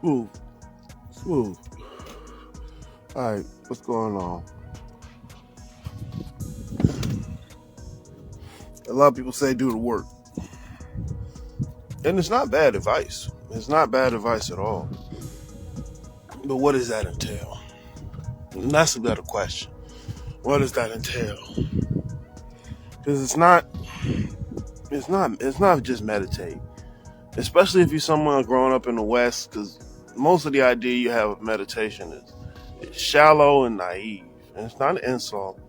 Smooth. Smooth. Alright, what's going on? A lot of people say do the work. And it's not bad advice. It's not bad advice at all. But what does that entail? And that's a better question. What does that entail? Because it's not just meditate. Especially if you're someone growing up in the West, because most of the idea you have of meditation is shallow and naive. And it's not an insult.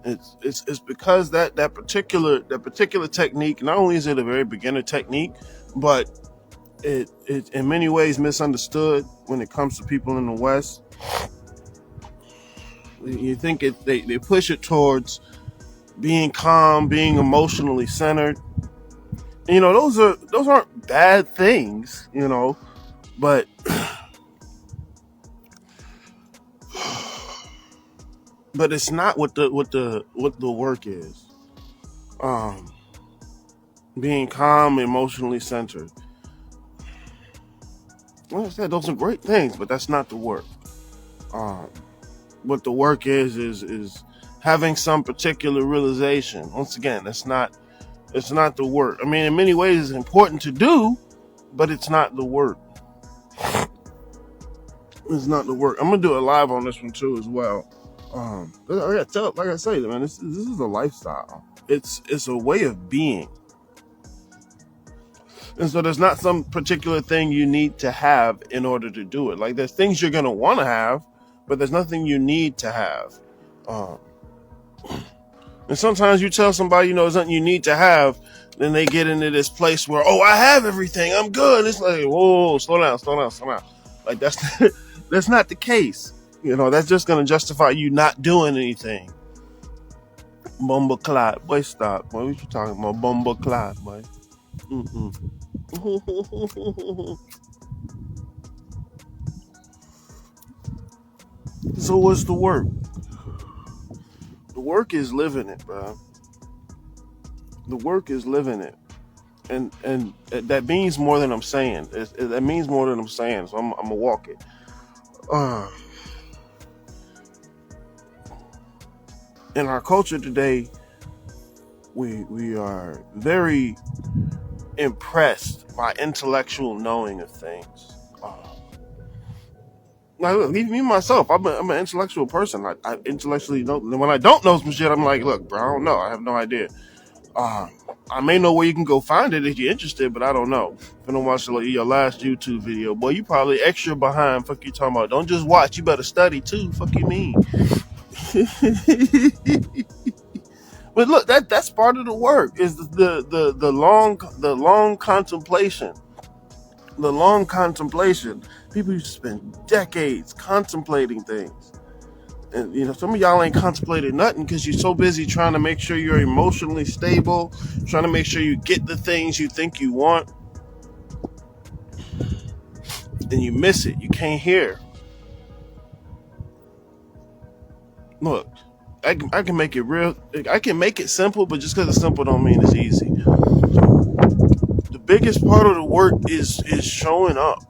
It's because that particular technique, not only is it a very beginner technique, but it in many ways misunderstood when it comes to people in the West. You think they push it towards being calm, being emotionally centered. You know, those aren't bad things, you know, but but it's not what the work is. Being calm, emotionally centered. Like I said, those are great things, but that's not the work. What the work is having some particular realization. Once again, it's not the work. I mean, in many ways, it's important to do, but it's not the work. It's not the work. I'm gonna do a live on this one too as well. Like I say, man, this is a lifestyle. It's a way of being. And so there's not some particular thing you need to have in order to do it. Like there's things you're going to want to have, but there's nothing you need to have. And sometimes you tell somebody, you know, there's nothing you need to have, then they get into this place where, oh, I have everything, I'm good. It's like, whoa, slow down. Like that's not the case. You know, that's just going to justify you not doing anything. Bumbleclot. Boy, stop. Boy, what you talking about? Bumbleclot, boy. So what's the work? The work is living it, bro. The work is living it, and that means more than I'm saying. That means more than I'm saying. So I'm gonna walk it. In our culture today, we are very impressed by intellectual knowing of things. Like, look, me myself, I'm an intellectual person. I intellectually know. When I don't know some shit, I'm like, look, bro, I don't know. I have no idea. I may know where you can go find it if you're interested, but I don't know. If you don't watch your last YouTube video, boy, you probably extra behind. Fuck you talking about? Don't just watch. You better study too. Fuck you mean? But look, that's part of the work. Is the long contemplation. The long contemplation. People used to spend decades contemplating things. And, you know, some of y'all ain't contemplated nothing because you're so busy trying to make sure you're emotionally stable, trying to make sure you get the things you think you want. And you miss it. You can't hear. Look, I can make it real. I can make it simple, but just because it's simple don't mean it's easy. The biggest part of the work is showing up.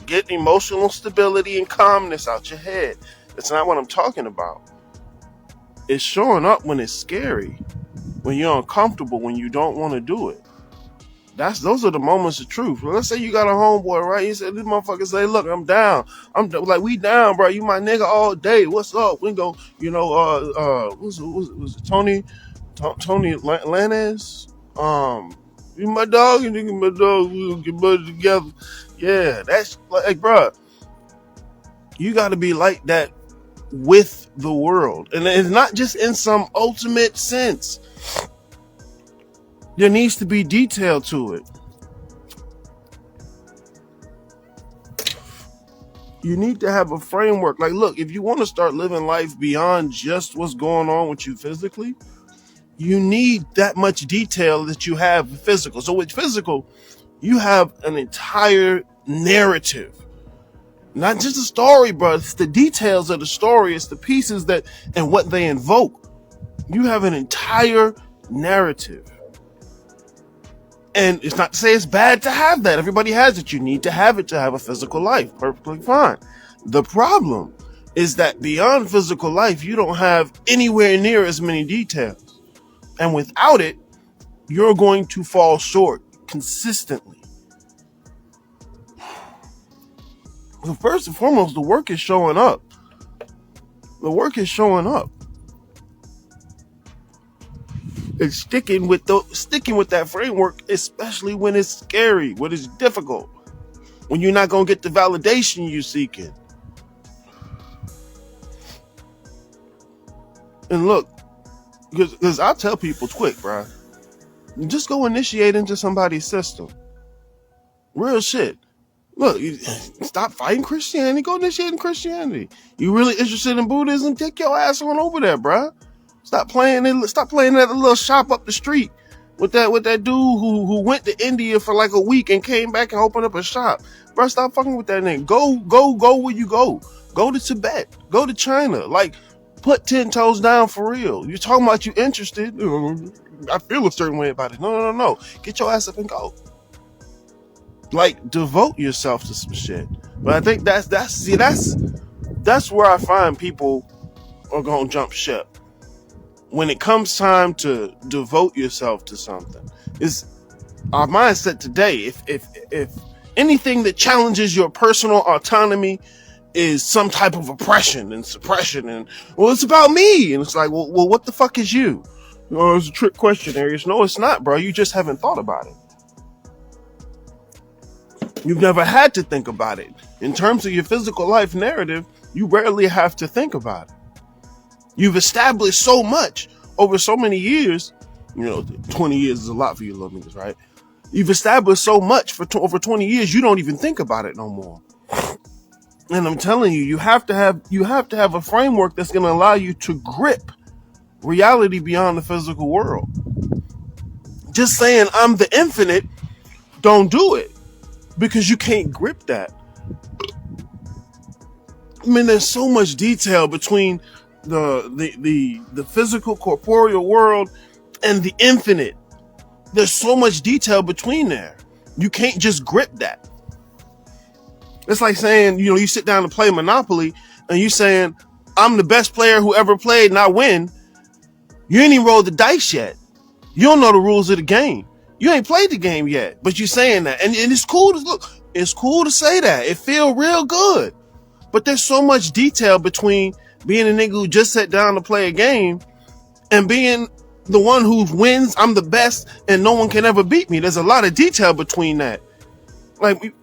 Getting emotional stability and calmness out your head. That's not what I'm talking about. It's showing up when it's scary, when you're uncomfortable, when you don't want to do it. Those are the moments of truth. Let's say you got a homeboy, right? You said this motherfucker say, "Look, I'm down. I'm like, we down, bro. You my nigga all day. What's up? We go, you know, was it Tony Lanez? You my dog, you nigga my dog. We gonna get better together." Yeah, that's like, bro. You got to be like that with the world, and it's not just in some ultimate sense. There needs to be detail to it. You need to have a framework. Like, look, if you want to start living life beyond just what's going on with you physically, you need that much detail that you have with physical. So with physical, you have an entire narrative. Not just a story, bro. It's the details of the story. It's the pieces that and what they invoke. You have an entire narrative. And it's not to say it's bad to have that. Everybody has it. You need to have it to have a physical life. Perfectly fine. The problem is that beyond physical life, you don't have anywhere near as many details. And without it, you're going to fall short consistently. So first and foremost, the work is showing up. The work is showing up. It's sticking with that framework, especially when it's scary, when it's difficult, when you're not gonna get the validation you're seeking. And look, because I tell people quick, bro, just go initiate into somebody's system. Real shit. Look, stop fighting Christianity. Go initiate in Christianity. You really interested in Buddhism? Take your ass on over there, bro. Stop playing at the little shop up the street with that dude who went to India for like a week and came back and opened up a shop. Bro, stop fucking with that nigga. Go where you go. Go to Tibet. Go to China. Like, put 10 toes down for real. You're talking about you interested. I feel a certain way about it. No. Get your ass up and go. Like, devote yourself to some shit. But I think that's where I find people are gonna jump ship. When it comes time to devote yourself to something, is our mindset today. If anything that challenges your personal autonomy is some type of oppression and suppression, and well, it's about me, and it's like, well, what the fuck is you? Oh, it's a trick question, Arius. No, it's not, bro. You just haven't thought about it. You've never had to think about it. In terms of your physical life narrative, you rarely have to think about it. You've established so much over so many years. 20 years is a lot for you little niggas, right? You've established so much for over 20 years, you don't even think about it no more. And I'm telling you, you have to have a framework that's going to allow you to grip reality beyond the physical world. Just saying I'm the infinite, don't do it, because you can't grip that. I mean, there's so much detail between the physical corporeal world and the infinite. There's so much detail between there. You can't just grip that. It's like saying, you sit down to play Monopoly and you saying, I'm the best player who ever played and I win. You ain't even rolled the dice yet. You don't know the rules of the game. You ain't played the game yet, but you're saying that. And it's cool to look. It's cool to say that. It feel real good. But there's so much detail between being a nigga who just sat down to play a game and being the one who wins, I'm the best, and no one can ever beat me. There's a lot of detail between that. Like,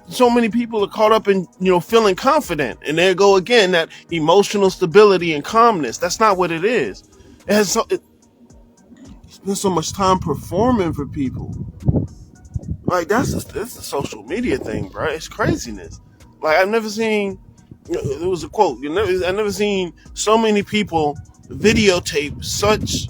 so many people are caught up in, feeling confident. And there go again, that emotional stability and calmness. That's not what it is. It's been so much time performing for people. Like, it's a social media thing, bro. It's craziness. Like, I've never seen, there was a quote, I've never seen so many people videotape such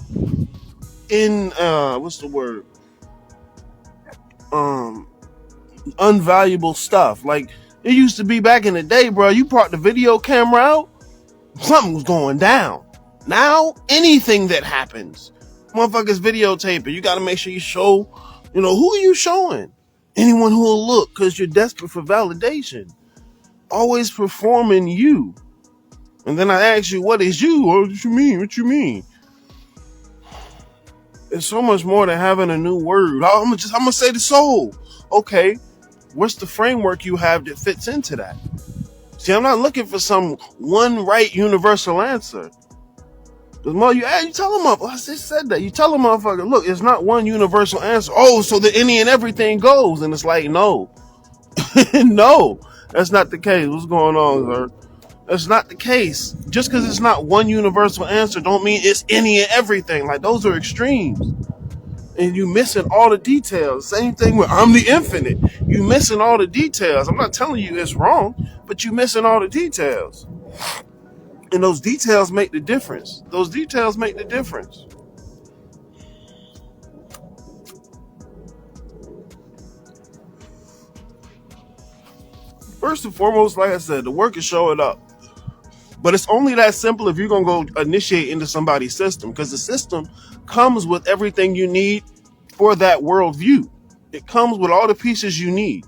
unvaluable stuff. Like, it used to be back in the day, bro, you brought the video camera out, something was going down. Now, anything that happens, motherfuckers videotape it. You got to make sure you show, who are you showing? Anyone who will look, because you're desperate for validation. Always performing you. And then I ask you, what is you? What you mean? It's so much more than having a new word. I'm gonna say the soul. Okay, what's the framework you have that fits into that? See, I'm not looking for some one right universal answer. The more you tell them, I just said that. You tell them, motherfucker, look, it's not one universal answer. Oh, so the any and everything goes. And it's like, no. No, that's not the case. What's going on, sir? That's not the case. Just because it's not one universal answer don't mean it's any and everything. Like, those are extremes. And you missing all the details. Same thing with I'm the infinite. You missing all the details. I'm not telling you it's wrong, but you missing all the details. And those details make the difference. Those details make the difference. First and foremost, like I said, the work is showing up. But it's only that simple if you're going to go initiate into somebody's system, because the system comes with everything you need for that worldview. It comes with all the pieces you need.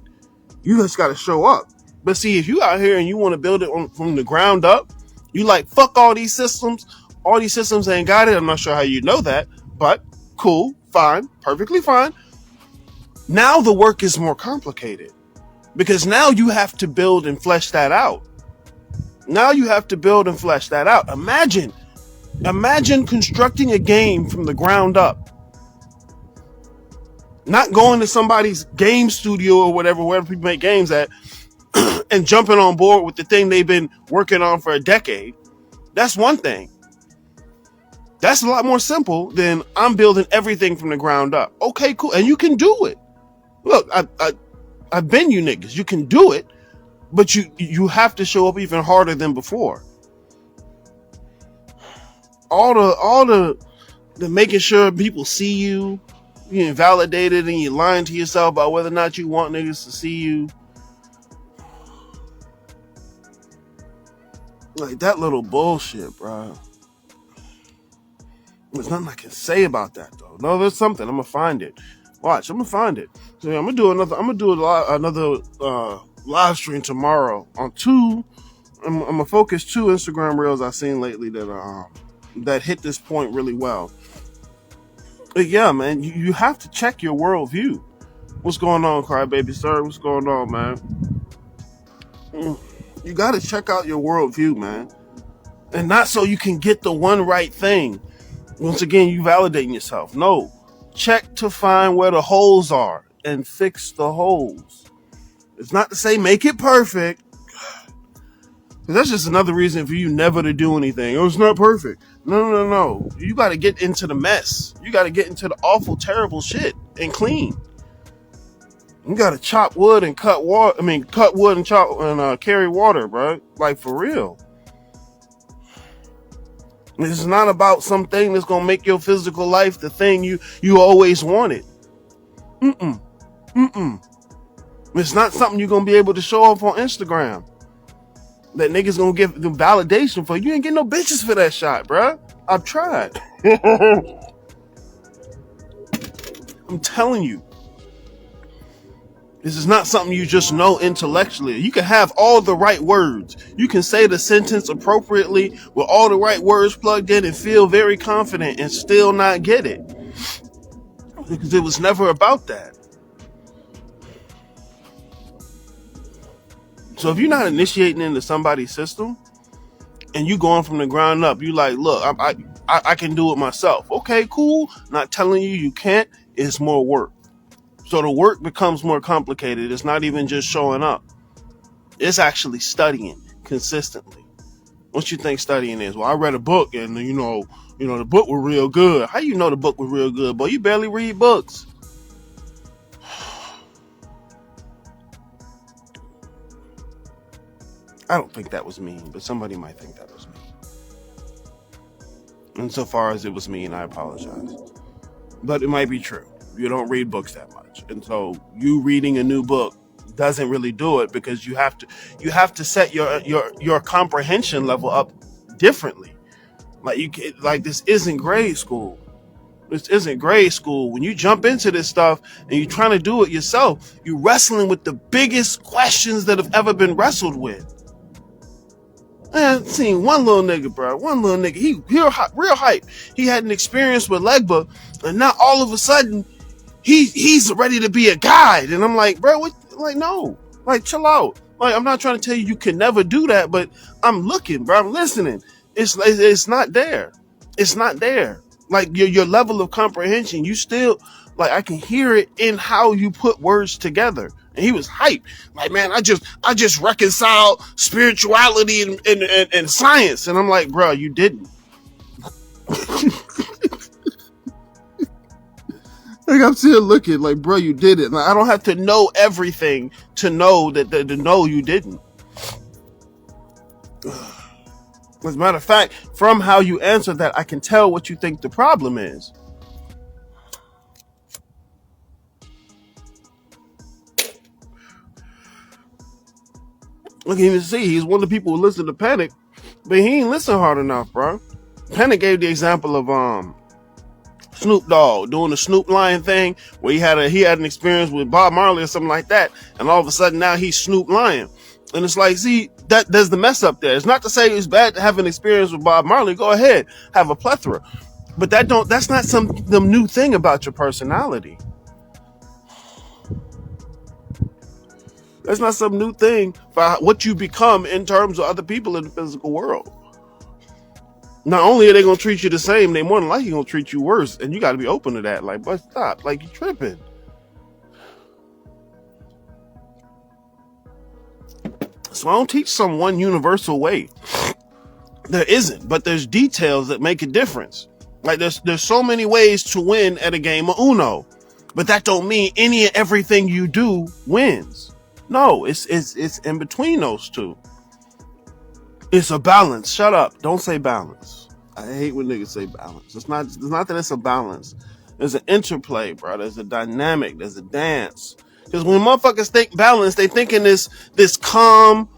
You just got to show up. But see, if you out here and you want to build it from the ground up, you like, fuck all these systems. All these systems ain't got it. I'm not sure how you know that, but cool, fine, perfectly fine. Now the work is more complicated because now you have to build and flesh that out. Imagine constructing a game from the ground up. Not going to somebody's game studio or whatever, wherever people make games at, and jumping on board with the thing they've been working on for a decade. That's one thing. That's a lot more simple than I'm building everything from the ground up. Okay, cool. And you can do it. Look, I've been you niggas. You can do it, but you have to show up even harder than before. All the making sure people see you, you're validated, and you're lying to yourself about whether or not you want niggas to see you. Like that little bullshit, bro. There's nothing I can say about that though. No, there's something. I'm gonna find it. Watch, I'm gonna find it. So yeah, I'm gonna do another live stream tomorrow on two. I'm gonna focus 2 Instagram reels I've seen lately that hit this point really well. But yeah, man, you have to check your worldview. What's going on, Crybaby Sir? What's going on, man? You got to check out your worldview, man. And not so you can get the one right thing. Once again, you validating yourself. No. Check to find where the holes are and fix the holes. It's not to say make it perfect. Because that's just another reason for you never to do anything. Oh, it's not perfect. No. You got to get into the mess. You got to get into the awful, terrible shit and clean. You got to chop wood and cut wood and chop and carry water, bro. Like, for real. It's not about something that's going to make your physical life the thing you always wanted. It's not something you're going to be able to show off on Instagram. That niggas going to give the validation for. You ain't getting no bitches for that shot, bro. I've tried. I'm telling you. This is not something you just know intellectually. You can have all the right words. You can say the sentence appropriately with all the right words plugged in and feel very confident and still not get it. Because it was never about that. So if you're not initiating into somebody's system and you going from the ground up, you like, look, I can do it myself. Okay, cool. Not telling you can't. It's more work. So the work becomes more complicated. It's not even just showing up. It's actually studying consistently. What you think studying is? Well, I read a book and you know the book was real good. How you know the book was real good? Boy, you barely read books. I don't think that was mean, but somebody might think that was mean. Insofar as it was mean, I apologize. But it might be true. You don't read books that much. And so you reading a new book doesn't really do it because you have to set your comprehension level up differently. Like this isn't grade school. This isn't grade school. When you jump into this stuff and you're trying to do it yourself, you're wrestling with the biggest questions that have ever been wrestled with. Man, I've seen one little nigga, bro. He real hype. He had an experience with Legba, and now all of a sudden, he's ready to be a guide. And I'm like, bro, what? Like, no. Like, chill out. Like, I'm not trying to tell you can never do that, but I'm looking, bro. I'm listening. It's not there. It's not there. Like, your level of comprehension, you still, like, I can hear it in how you put words together. And he was hyped. Like, man, I just reconcile spirituality and science. And I'm like, bro, you didn't. Like, I'm still looking like, bro, you did it. Like, I don't have to know everything to know that to know you didn't. As a matter of fact, from how you answered that, I can tell what you think the problem is. Look, even see, he's one of the people who listen to Panic, but he ain't listen hard enough, bro. Panic gave the example of Snoop Dogg doing the Snoop Lion thing where he had an experience with Bob Marley or something like that, and all of a sudden now he's Snoop Lion. And it's like, see, that there's the mess up there. It's not to say it's bad to have an experience with Bob Marley. Go ahead, have a plethora. But that's not some new thing about your personality. That's not some new thing for what you become in terms of other people in the physical world. Not only are they going to treat you the same, they more than likely going to treat you worse. And you got to be open to that. Like, but stop. Like, you tripping. So I don't teach some one universal way. There isn't. But there's details that make a difference. Like, there's so many ways to win at a game of Uno. But that don't mean any and everything you do wins. No, it's in between those two. It's a balance. Shut up. Don't say balance. I hate when niggas say balance. It's not that it's a balance. There's an interplay, bro. There's a dynamic. There's a dance. Because when motherfuckers think balance, they thinking this calm,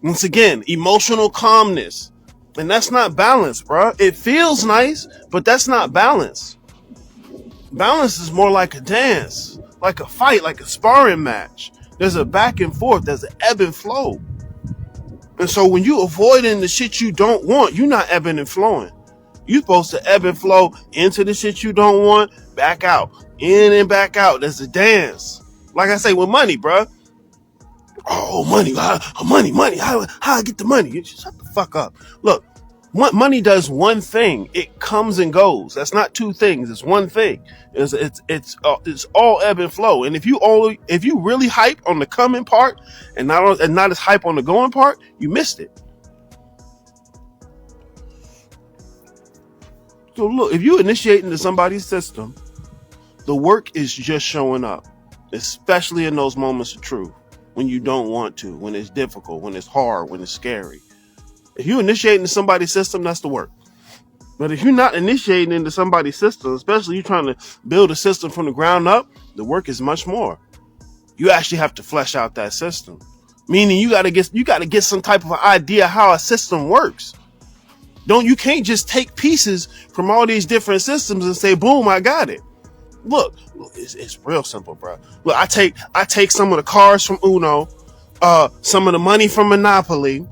once again, emotional calmness. And that's not balance, bro. It feels nice, but that's not balance. Balance is more like a dance, like a fight, like a sparring match. There's a back and forth. There's an ebb and flow. And so when you avoiding the shit you don't want, you're not ebbing and flowing. You're supposed to ebb and flow into the shit you don't want, back out, in and back out. There's a dance. Like I say with money, bro. Oh, money. How I get the money? Shut the fuck up. Look, money does one thing. It comes and goes. That's not two things. It's one thing. It's all ebb and flow. And if you really hype on the coming part and not as hype on the going part, you missed it. So look, if you initiate into somebody's system, the work is just showing up, especially in those moments of truth when you don't want to, when it's difficult, when it's hard, when it's scary. If you initiate into somebody's system, that's the work. But if you're not initiating into somebody's system, especially you're trying to build a system from the ground up, the work is much more. You actually have to flesh out that system. Meaning you gotta get some type of idea how a system works. You can't just take pieces from all these different systems and say, boom, I got it. Look, it's real simple, bro. Look, I take some of the cards from Uno, some of the money from Monopoly.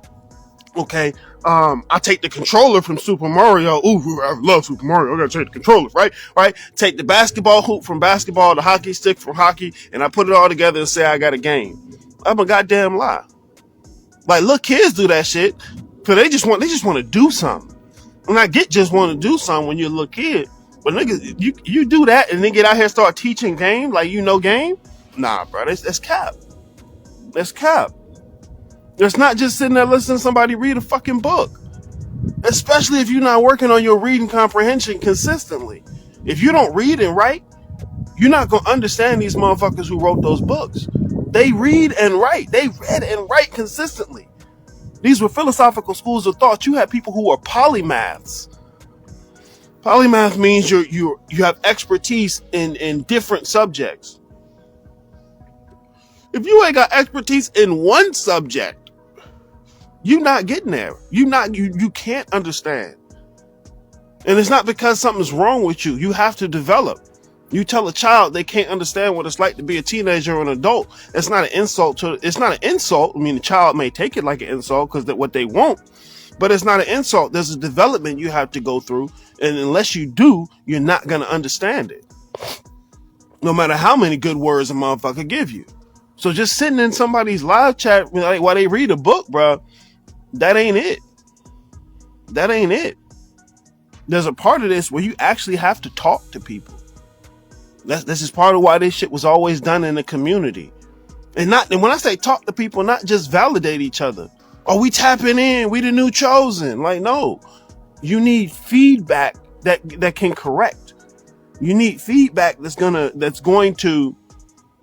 Okay. I take the controller from Super Mario. Ooh, I love Super Mario. I gotta take the controller, right? Right. Take the basketball hoop from basketball, the hockey stick from hockey, and I put it all together and say I got a game. I'm a goddamn lie. Like, look, kids do that shit, cause they just want to do something. And I get just want to do something when you're a little kid, but niggas, you do that and then get out here and start teaching game like game. Nah, bro, that's cap. That's cap. It's not just sitting there listening to somebody read a fucking book. Especially if you're not working on your reading comprehension consistently. If you don't read and write, you're not going to understand these motherfuckers who wrote those books. They read and write. They read and write consistently. These were philosophical schools of thought. You had people who were polymaths. Polymath means you have expertise in different subjects. If you ain't got expertise in one subject, you're not getting there. You can't understand. And it's not because something's wrong with you. You have to develop. You tell a child they can't understand what it's like to be a teenager or an adult. It's not an insult. I mean, the child may take it like an insult because that's what they want, but it's not an insult. There's a development you have to go through. And unless you do, you're not going to understand it. No matter how many good words a motherfucker give you. So just sitting in somebody's live chat while they read a book, bro, that ain't it. That ain't it. There's a part of this where you actually have to talk to people. This is part of why this shit was always done in the community. And when I say talk to people, not just validate each other. Oh, we tapping in, we the new chosen. Like, no. You need feedback that can correct. You need feedback that's going to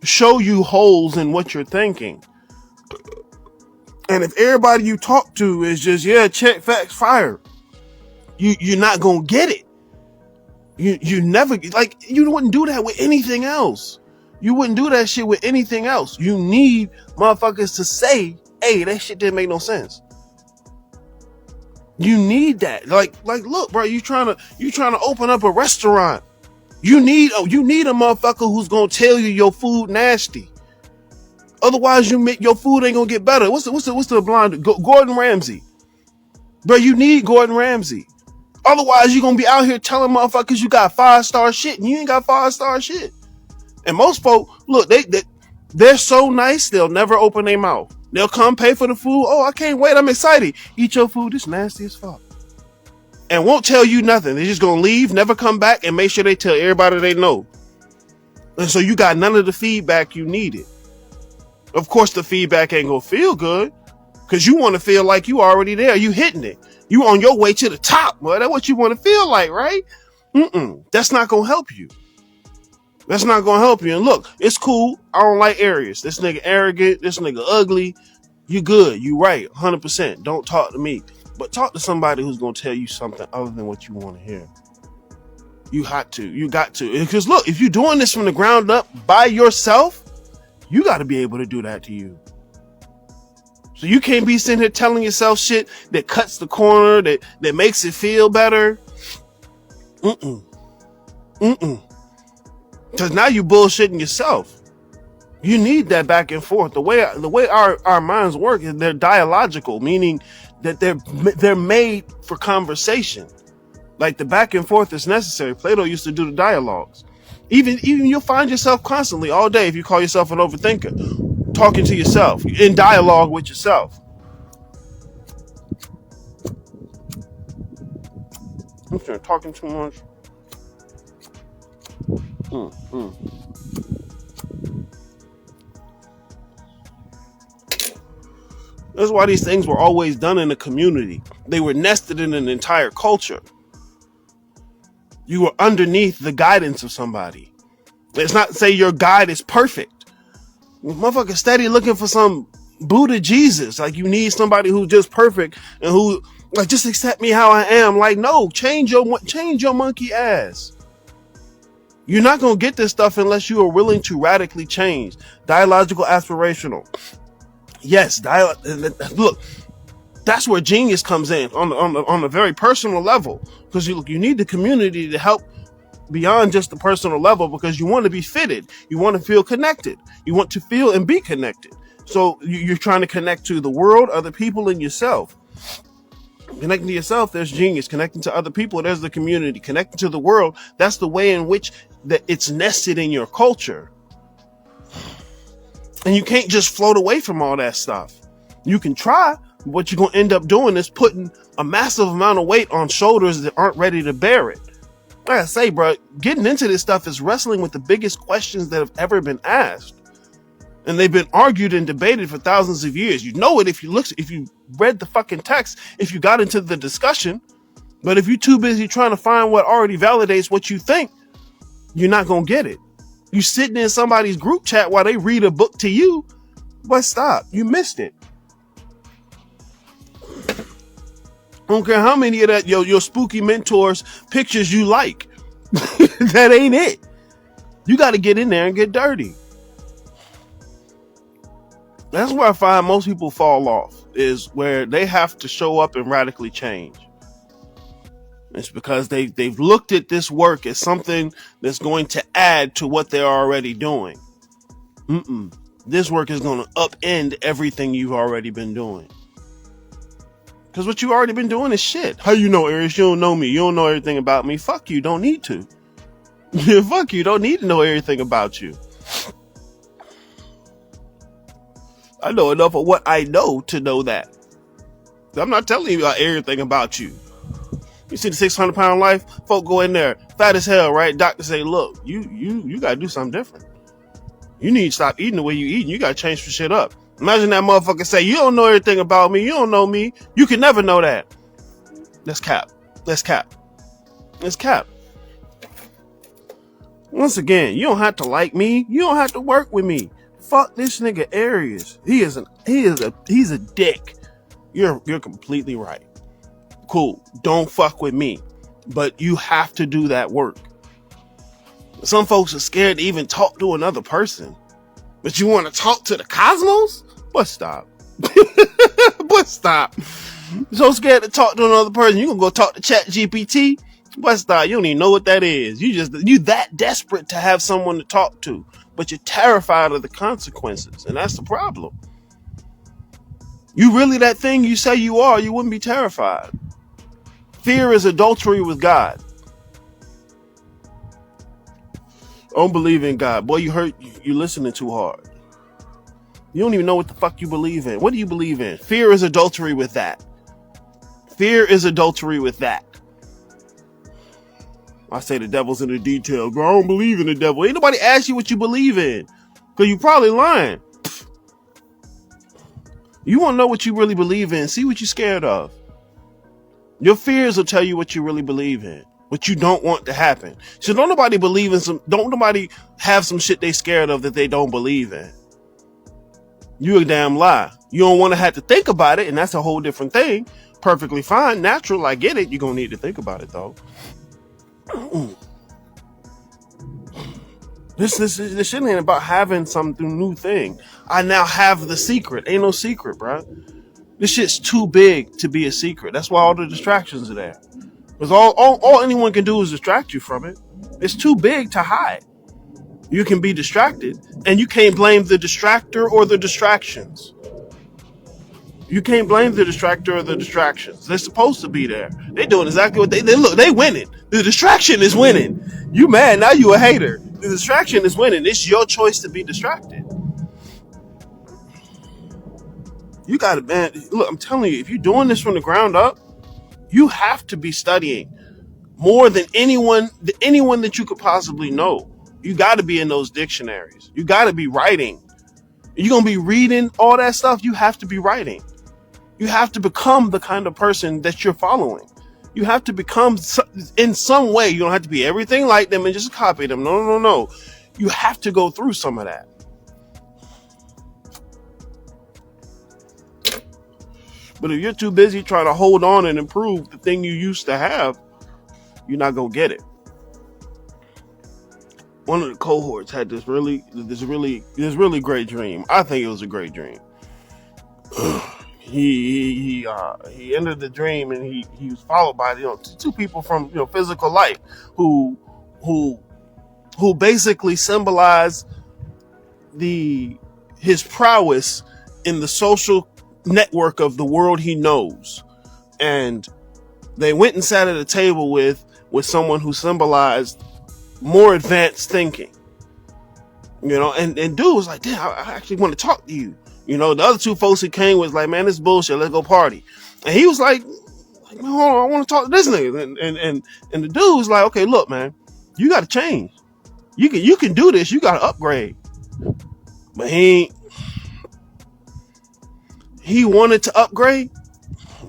show you holes in what you're thinking. And if everybody you talk to is just, check, facts, fire, you're not going to get it. You never, like, you wouldn't do that with anything else. You wouldn't do that shit with anything else. You need motherfuckers to say, hey, that shit didn't make no sense. You need that. Like, look, bro, you trying to open up a restaurant You need a motherfucker who's gonna tell you your food nasty. Otherwise, your food ain't gonna get better. What's the blind? Gordon Ramsay, bro. You need Gordon Ramsay. Otherwise, you're gonna be out here telling motherfuckers you got 5-star shit and you ain't got 5-star shit. And most folk, look, they're so nice, they'll never open their mouth. They'll come pay for the food. Oh, I can't wait, I'm excited. Eat your food, it's nasty as fuck. And won't tell you nothing. They're just gonna leave, never come back, and make sure they tell everybody they know. And so you got none of the feedback you needed. Of course, the feedback ain't gonna feel good, because you want to feel like you already there. You hitting it. You on your way to the top. Well, that's what you want to feel like, right? That's not gonna help you. That's not gonna help you. And look, it's cool. I don't like Aries. This nigga arrogant. This nigga ugly. You good. You right. 100%. Don't talk to me. But talk to somebody who's gonna tell you something other than what you want to hear. You got to. Because look, if you're doing this from the ground up by yourself, you got to be able to do that to you. So you can't be sitting here telling yourself shit that cuts the corner, that makes it feel better. Because now you bullshitting yourself. You need that back and forth. The way our minds work is they're dialogical, meaning that they're made for conversation. Like the back and forth is necessary. Plato used to do the dialogues. Even you'll find yourself constantly all day, if you call yourself an overthinker, talking to yourself, in dialogue with yourself. I'm sorry, talking too much. That's why these things were always done in a community. They were nested in an entire culture. You were underneath the guidance of somebody. It's not to say your guide is perfect. Motherfucker steady looking for some Buddha Jesus. Like you need somebody who's just perfect and who like just accept me how I am. Like no, change your monkey ass. You're not gonna get this stuff unless you are willing to radically change. Dialogical aspirational. Yes, look, that's where genius comes in on a very personal level, because you need the community to help beyond just the personal level, because you want to be fitted, you want to feel connected, you want to feel and be connected. So you're trying to connect to the world, other people, and yourself. Connecting to yourself, there's genius. Connecting to other people, there's the community. Connecting to the world, that's the way in which that it's nested in your culture. And you can't just float away from all that stuff. You can try, but what you're going to end up doing is putting a massive amount of weight on shoulders that aren't ready to bear it. Like I say, bro, getting into this stuff is wrestling with the biggest questions that have ever been asked. And they've been argued and debated for thousands of years. You know it if you read the fucking text, if you got into the discussion. But if you're too busy trying to find what already validates what you think, you're not going to get it. You sitting in somebody's group chat while they read a book to you, but stop. You missed it. I don't care how many of that your spooky mentors pictures you like. That ain't it. You got to get in there and get dirty. That's where I find most people fall off, is where they have to show up and radically change. It's because they've looked at this work as something that's going to add to what they're already doing. This work is going to upend everything you've already been doing. Because what you've already been doing is shit. How you know, Aries? You don't know me. You don't know everything about me. Fuck you. Don't need to. Fuck you. Don't need to know everything about you. I know enough of what I know to know that. I'm not telling you about everything about you. You see the 600-pound life? Folk go in there, fat as hell, right? Doctor say, look, you got to do something different. You need to stop eating the way you eat, and you got to change some shit up. Imagine that motherfucker say, you don't know everything about me. You don't know me. You can never know that. That's cap. That's cap. That's cap. Once again, you don't have to like me. You don't have to work with me. Fuck this nigga Aries. He's a dick. You're completely right. Cool. Don't fuck with me. But you have to do that work. Some folks are scared to even talk to another person. But you want to talk to the cosmos? But stop. But stop. You're so scared to talk to another person. You gonna go talk to Chat GPT? West Side, you don't even know what that is. You that desperate to have someone to talk to, but you're terrified of the consequences, and that's the problem. You really that thing you say you are, you wouldn't be terrified. Fear is adultery with God. Don't believe in God. Boy, you listening too hard. You don't even know what the fuck you believe in. What do you believe in? Fear is adultery with that. Fear is adultery with that. I say the devil's in the details, bro. I don't believe in the devil. Ain't nobody ask you what you believe in, because you probably lying. You want to know what you really believe in. See what you're scared of. Your fears will tell you what you really believe in, what you don't want to happen. So don't nobody have some shit they scared of that they don't believe in. You a damn lie. You don't want to have to think about it, and that's a whole different thing. Perfectly fine, natural, I get it. You're going to need to think about it, though. This shit ain't about having some new thing. I now have the secret. Ain't no secret, bro. This shit's too big to be a secret. That's why all the distractions are there. Because all anyone can do is distract you from it. It's too big to hide. You can be distracted, and you can't blame the distractor or the distractions. You can't blame the distractor or the distractions. They're supposed to be there. They're doing exactly what they look. They winning. The distraction is winning. You mad, now you a hater. The distraction is winning. It's your choice to be distracted. You got to, man. Look, I'm telling you, if you're doing this from the ground up, you have to be studying more than anyone that you could possibly know. You got to be in those dictionaries. You got to be writing. You're going to be reading all that stuff. You have to be writing. You have to become the kind of person that you're following. You have to become, in some way, you don't have to be everything like them and just copy them. No. You have to go through some of that. But if you're too busy trying to hold on and improve the thing you used to have, you're not going to get it. One of the cohorts had this really great dream. I think it was a great dream. He entered the dream, and he was followed by two people from physical life who basically symbolize his prowess in the social network of the world he knows. And they went and sat at a table with someone who symbolized more advanced thinking, and dude was like, damn, I actually want to talk to you. The other two folks who came was like, man, this is bullshit, let's go party. And he was like, hold on, I want to talk to this nigga. And the dude was like, okay, look, man, you got to change. You can do this. You got to upgrade. But he wanted to upgrade,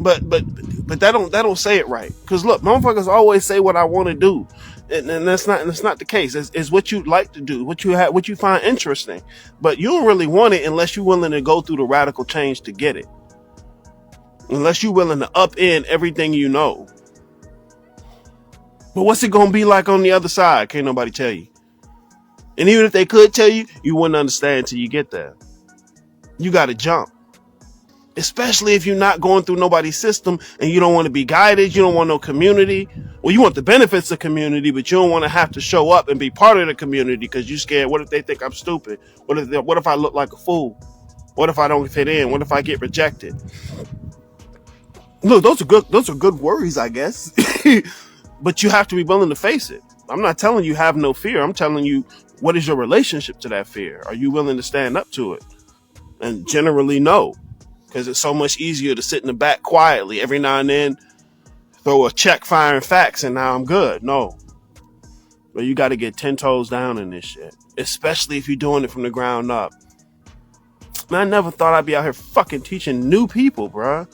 but that don't say it right. Because look, motherfuckers always say what I want to do. And that's not the case. It's what you like to do, what you find interesting, but you don't really want it unless you're willing to go through the radical change to get it. Unless you're willing to upend everything you know. But what's it gonna be like on the other side? Can't nobody tell you. And even if they could tell you, you wouldn't understand until you get there. You got to jump. Especially if you're not going through nobody's system and you don't want to be guided, you don't want no community. Well, you want the benefits of community, but you don't want to have to show up and be part of the community because you're scared. What if they think I'm stupid? What if I look like a fool? What if I don't fit in? What if I get rejected? Look, those are good worries, I guess. But you have to be willing to face it. I'm not telling you have no fear. I'm telling you, what is your relationship to that fear? Are you willing to stand up to it? And generally, no. Because it's so much easier to sit in the back quietly every now and then, throw a check firing facts, and now I'm good. No. But you got to get 10 toes down in this shit. Especially if you're doing it from the ground up. Man, I never thought I'd be out here fucking teaching new people, bruh.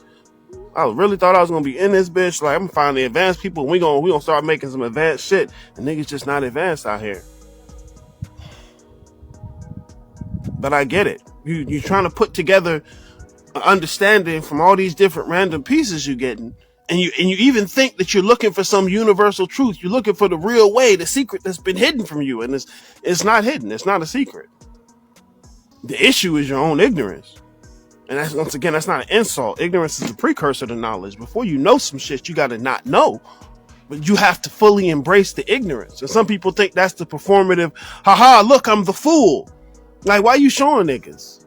I really thought I was going to be in this bitch. Like, I'm going to find the advanced people, and we gonna start making some advanced shit. And niggas just not advanced out here. But I get it. You're trying to put together understanding from all these different random pieces you're getting, and you even think that you're looking for some universal truth. You're looking for the real way, the secret that's been hidden from you, and it's not hidden. It's not a secret. The issue is your own ignorance, and that's, once again, that's not an insult. Ignorance is the precursor to knowledge. Before you know some shit, you got to not know. But you have to fully embrace the ignorance. And some people think that's the performative, haha, look, I'm the fool. Like, why you showing niggas?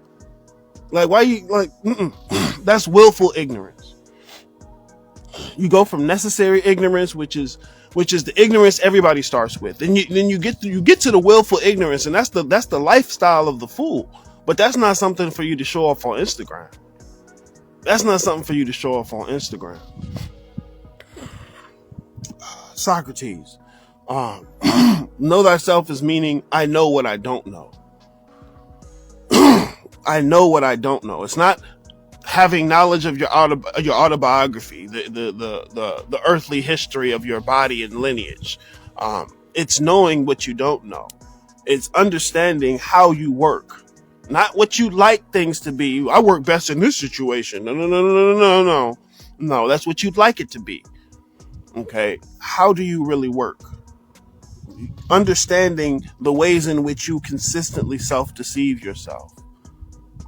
Like, why you, like, that's willful ignorance. You go from necessary ignorance, which is the ignorance everybody starts with. Then you get to the willful ignorance, and that's the lifestyle of the fool. But that's not something for you to show off on Instagram. That's not something for you to show off on Instagram. Socrates. Know thyself is meaning I know what I don't know. I know what I don't know. It's not having knowledge of your autobiography, the earthly history of your body and lineage. It's knowing what you don't know. It's understanding how you work, not what you like things to be. I work best in this situation. No. That's what you'd like it to be. Okay. How do you really work? Understanding the ways in which you consistently self-deceive yourself.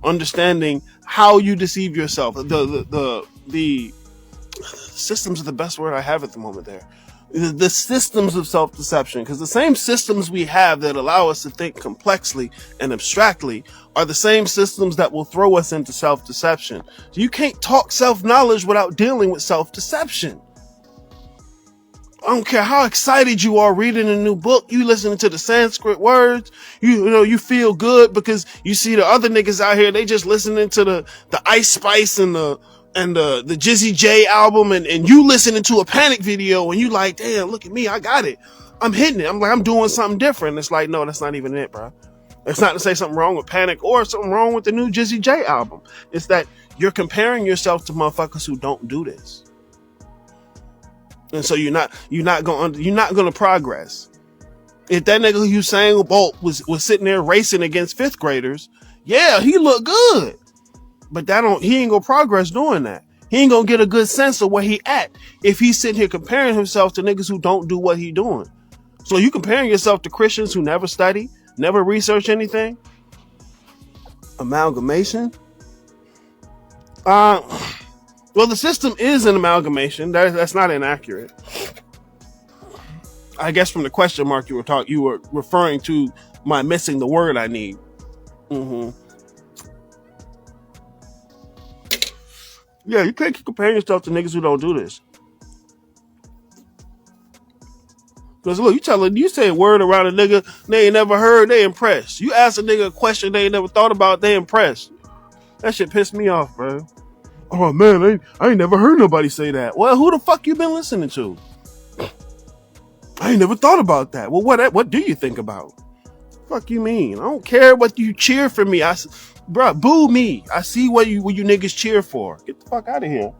Understanding how you deceive yourself. The systems are the best word I have at the moment there. The systems of self-deception, because the same systems we have that allow us to think complexly and abstractly are the same systems that will throw us into self-deception. So you can't talk self-knowledge without dealing with self-deception. I don't care how excited you are reading a new book. You listening to the Sanskrit words. You feel good because you see the other niggas out here. They just listening to the Ice Spice and the Jizzy J album, and you listening to a Panic video, and you like, damn, look at me, I got it. I'm hitting it. I'm like, I'm doing something different. It's like, no, that's not even it, bro. It's not to say something wrong with Panic or something wrong with the new Jizzy J album. It's that you're comparing yourself to motherfuckers who don't do this. And so you're not gonna progress. If that nigga Usain Bolt was sitting there racing against fifth graders, yeah, he looked good. But he ain't gonna progress doing that. He ain't gonna get a good sense of where he at if he's sitting here comparing himself to niggas who don't do what he doing. So you comparing yourself to Christians who never study, never research anything? Amalgamation? Well, the system is an amalgamation. That's not inaccurate. I guess from the question mark you were referring to my missing the word I need. Yeah, you can't keep comparing yourself to niggas who don't do this. Because look, you say a word around a nigga they ain't never heard, they impressed. You ask a nigga a question they ain't never thought about, they impressed. That shit pissed me off, bro. Oh man, I ain't never heard nobody say that. Well, who the fuck you been listening to? I ain't never thought about that. Well, what do you think about? Fuck you mean? I don't care what you cheer for me. Bruh, boo me. I see what you niggas cheer for. Get the fuck out of here.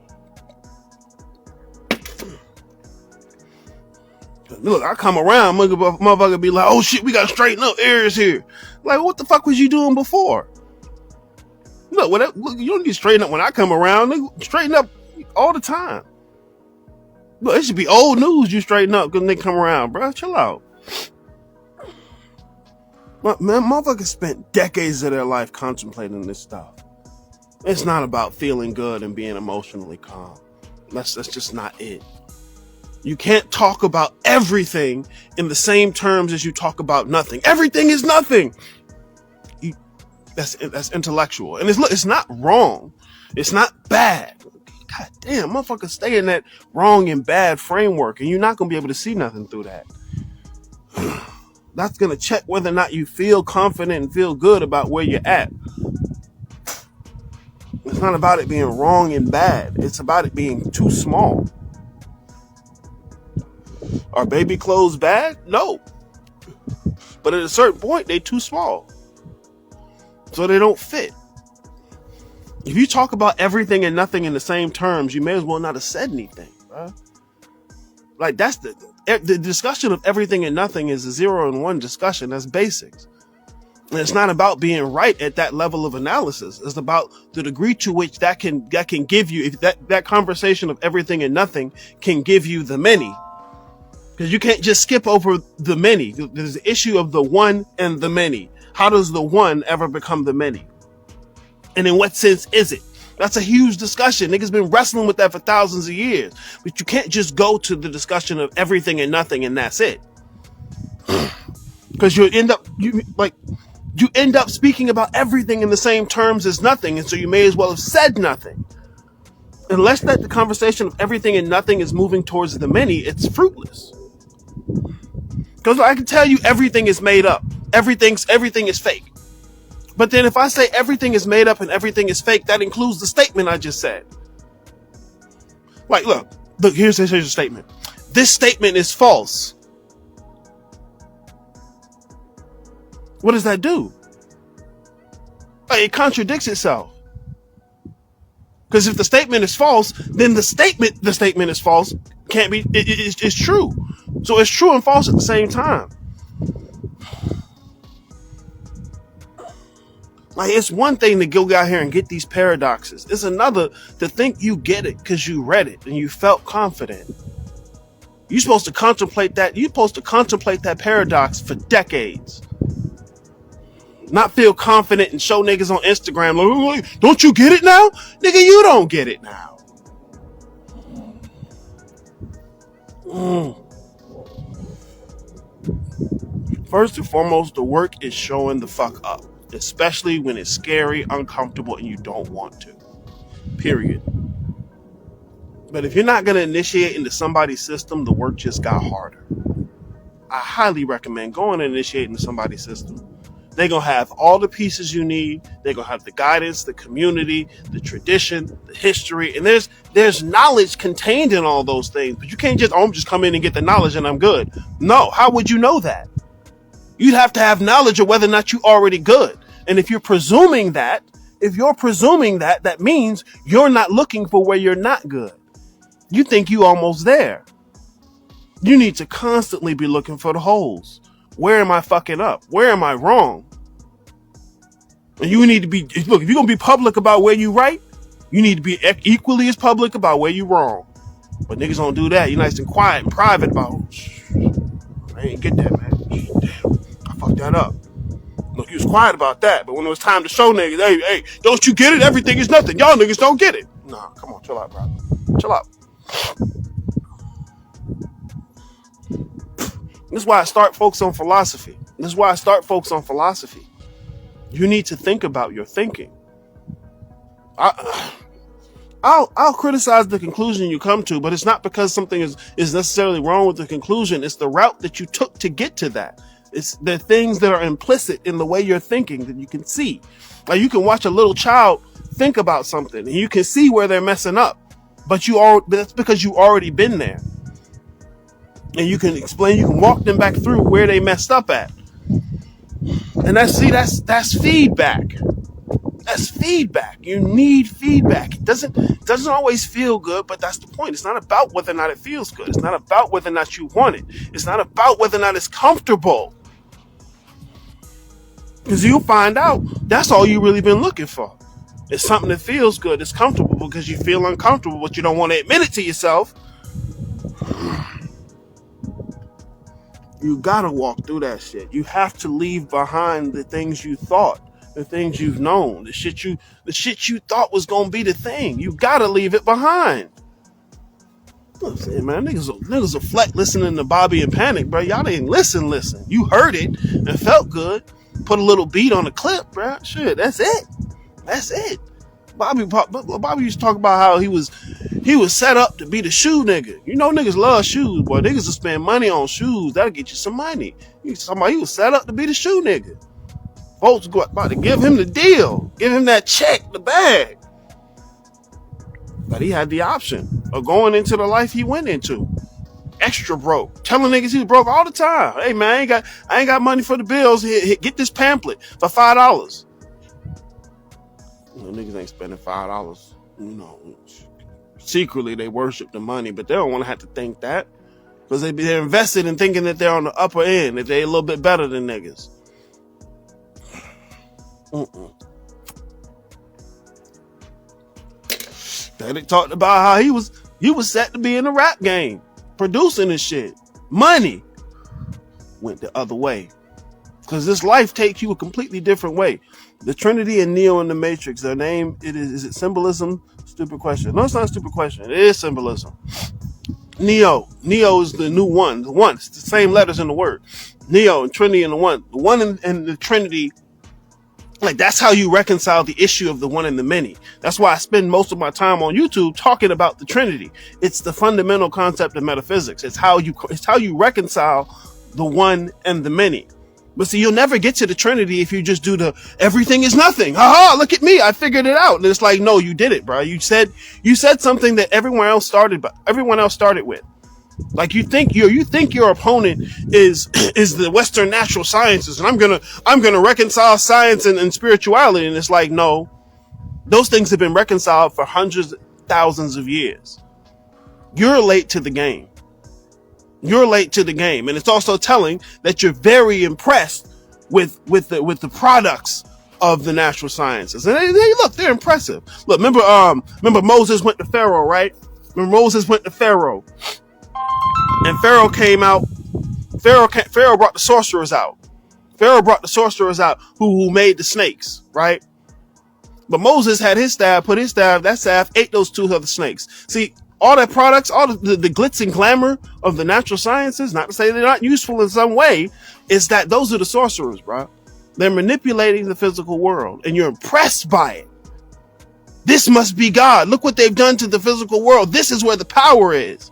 Look, I come around, motherfucker be like, oh shit, we gotta straighten up areas here. Like, what the fuck was you doing before? Look, you don't need to straighten up when I come around. Nigga, straighten up all the time. Look, it should be old news you straighten up because they come around, bro. Chill out. Man, motherfuckers spent decades of their life contemplating this stuff. It's not about feeling good and being emotionally calm. That's just not it. You can't talk about everything in the same terms as you talk about nothing. Everything is nothing. That's intellectual. And it's not wrong. It's not bad. God damn, motherfuckers stay in that wrong and bad framework, and you're not going to be able to see nothing through that. That's going to check whether or not you feel confident and feel good about where you're at. It's not about it being wrong and bad. It's about it being too small. Are baby clothes bad? No. But at a certain point, they're too small. So they don't fit. If you talk about everything and nothing in the same terms, you may as well not have said anything, bro. Like, that's the discussion of everything and nothing is a 0 and 1 discussion. That's basics. And it's not about being right at that level of analysis. It's about the degree to which that can give you, if that conversation of everything and nothing can give you the many. Because you can't just skip over the many. There's the issue of the one and the many. How does the one ever become the many? And in what sense is it? That's a huge discussion. Niggas been wrestling with that for thousands of years. But you can't just go to the discussion of everything and nothing and that's it. Because you end up speaking about everything in the same terms as nothing, and so you may as well have said nothing. Unless that the conversation of everything and nothing is moving towards the many, it's fruitless. Because I can tell you everything is made up. Everything is fake. But then if I say everything is made up and everything is fake, that includes the statement I just said. Like, look, here's a statement. This statement is false. What does that do? It contradicts itself. Because if the statement is false, then the statement is false can't be, it's true. So it's true and false at the same time. Like, it's one thing to go out here and get these paradoxes. It's another to think you get it because you read it and you felt confident. You're supposed to contemplate that. You're supposed to contemplate that paradox for decades. Not feel confident and show niggas on Instagram, like, don't you get it now? Nigga, you don't get it now. First and foremost, the work is showing the fuck up. Especially when it's scary, uncomfortable, and you don't want to. Period. But if you're not going to initiate into somebody's system, the work just got harder. I highly recommend going and initiate into somebody's system. They're going to have all the pieces you need. They're going to have the guidance, the community, the tradition, the history. And there's knowledge contained in all those things. But you can't just come in and get the knowledge and I'm good. No, how would you know that? You'd have to have knowledge of whether or not you're already good. And if you're presuming that, that means you're not looking for where you're not good. You think you almost there. You need to constantly be looking for the holes. Where am I fucking up? Where am I wrong? And you need to be, look, if you're going to be public about where you right, you need to be equally as public about where you wrong. But niggas don't do that. You're nice and quiet and private about, I ain't get that, man. Damn, I fucked that up. Look, you was quiet about that, but when it was time to show niggas, hey, don't you get it? Everything is nothing. Y'all niggas don't get it. Nah, come on, chill out, bro. Chill out. This is why I start folks on philosophy. You need to think about your thinking. I'll criticize the conclusion you come to, but it's not because something is necessarily wrong with the conclusion. It's the route that you took to get to that. It's the things that are implicit in the way you're thinking that you can see. Like, you can watch a little child think about something and you can see where they're messing up, but that's because you already been there. And you can walk them back through where they messed up at. And that's feedback. That's feedback. You need feedback. It doesn't always feel good, but that's the point. It's not about whether or not it feels good. It's not about whether or not you want it. It's not about whether or not it's comfortable. Because you'll find out that's all you really been looking for. It's something that feels good. It's comfortable because you feel uncomfortable, but you don't want to admit it to yourself. You gotta walk through that shit. You have to leave behind the things you thought, the things you've known, the shit you thought was gonna be the thing. You gotta leave it behind. I'm saying, man, niggas are flat listening to Bobby and Panic, bro. Y'all didn't listen. You heard it and felt good. Put a little beat on the clip, bro. Shit, that's it. Bobby used to talk about how he was set up to be the shoe nigga. You know niggas love shoes, boy. Niggas will spend money on shoes. That'll get you some money. He was set up to be the shoe nigga. Folks about to give him the deal. Give him that check, the bag. But he had the option of going into the life he went into. Extra broke. Telling niggas he was broke all the time. Hey man, I ain't got money for the bills. Here, get this pamphlet for $5. You know, niggas ain't spending $5. You know, secretly they worship the money, but they don't want to have to think that. Because they're invested in thinking that they're on the upper end, that they're a little bit better than niggas. They talked about how he was set to be in the rap game, producing and shit. Money went the other way. Because this life takes you a completely different way. The Trinity and Neo in the Matrix, their name, is it symbolism? Stupid question. No, it's not a stupid question. It is symbolism. Neo is the new one. The one. It's the same letters in the word. Neo and Trinity and the one. The one and the Trinity, like, that's how you reconcile the issue of the one and the many. That's why I spend most of my time on YouTube talking about the Trinity. It's the fundamental concept of metaphysics. It's how you reconcile the one and the many. But see, you'll never get to the Trinity if you just do the everything is nothing. Haha, look at me, I figured it out. And it's like, no, you did it, bro. You said something that everyone else started with. Like, you think your opponent is the Western natural sciences, and I'm gonna reconcile science and spirituality. And it's like, no, those things have been reconciled for hundreds, thousands of years. You're late to the game. And it's also telling that you're very impressed with the products of the natural sciences. And they're impressive. Look, remember Moses went to Pharaoh, right? And Pharaoh came out. Pharaoh brought the sorcerers out. Who made the snakes, right? But Moses had his staff, that staff ate those two other snakes. See, all that products, all the glitz and glamour of the natural sciences, not to say they're not useful in some way, is that those are the sorcerers, bro. They're manipulating the physical world, and you're impressed by it. This must be God. Look what they've done to the physical world. This is where the power is.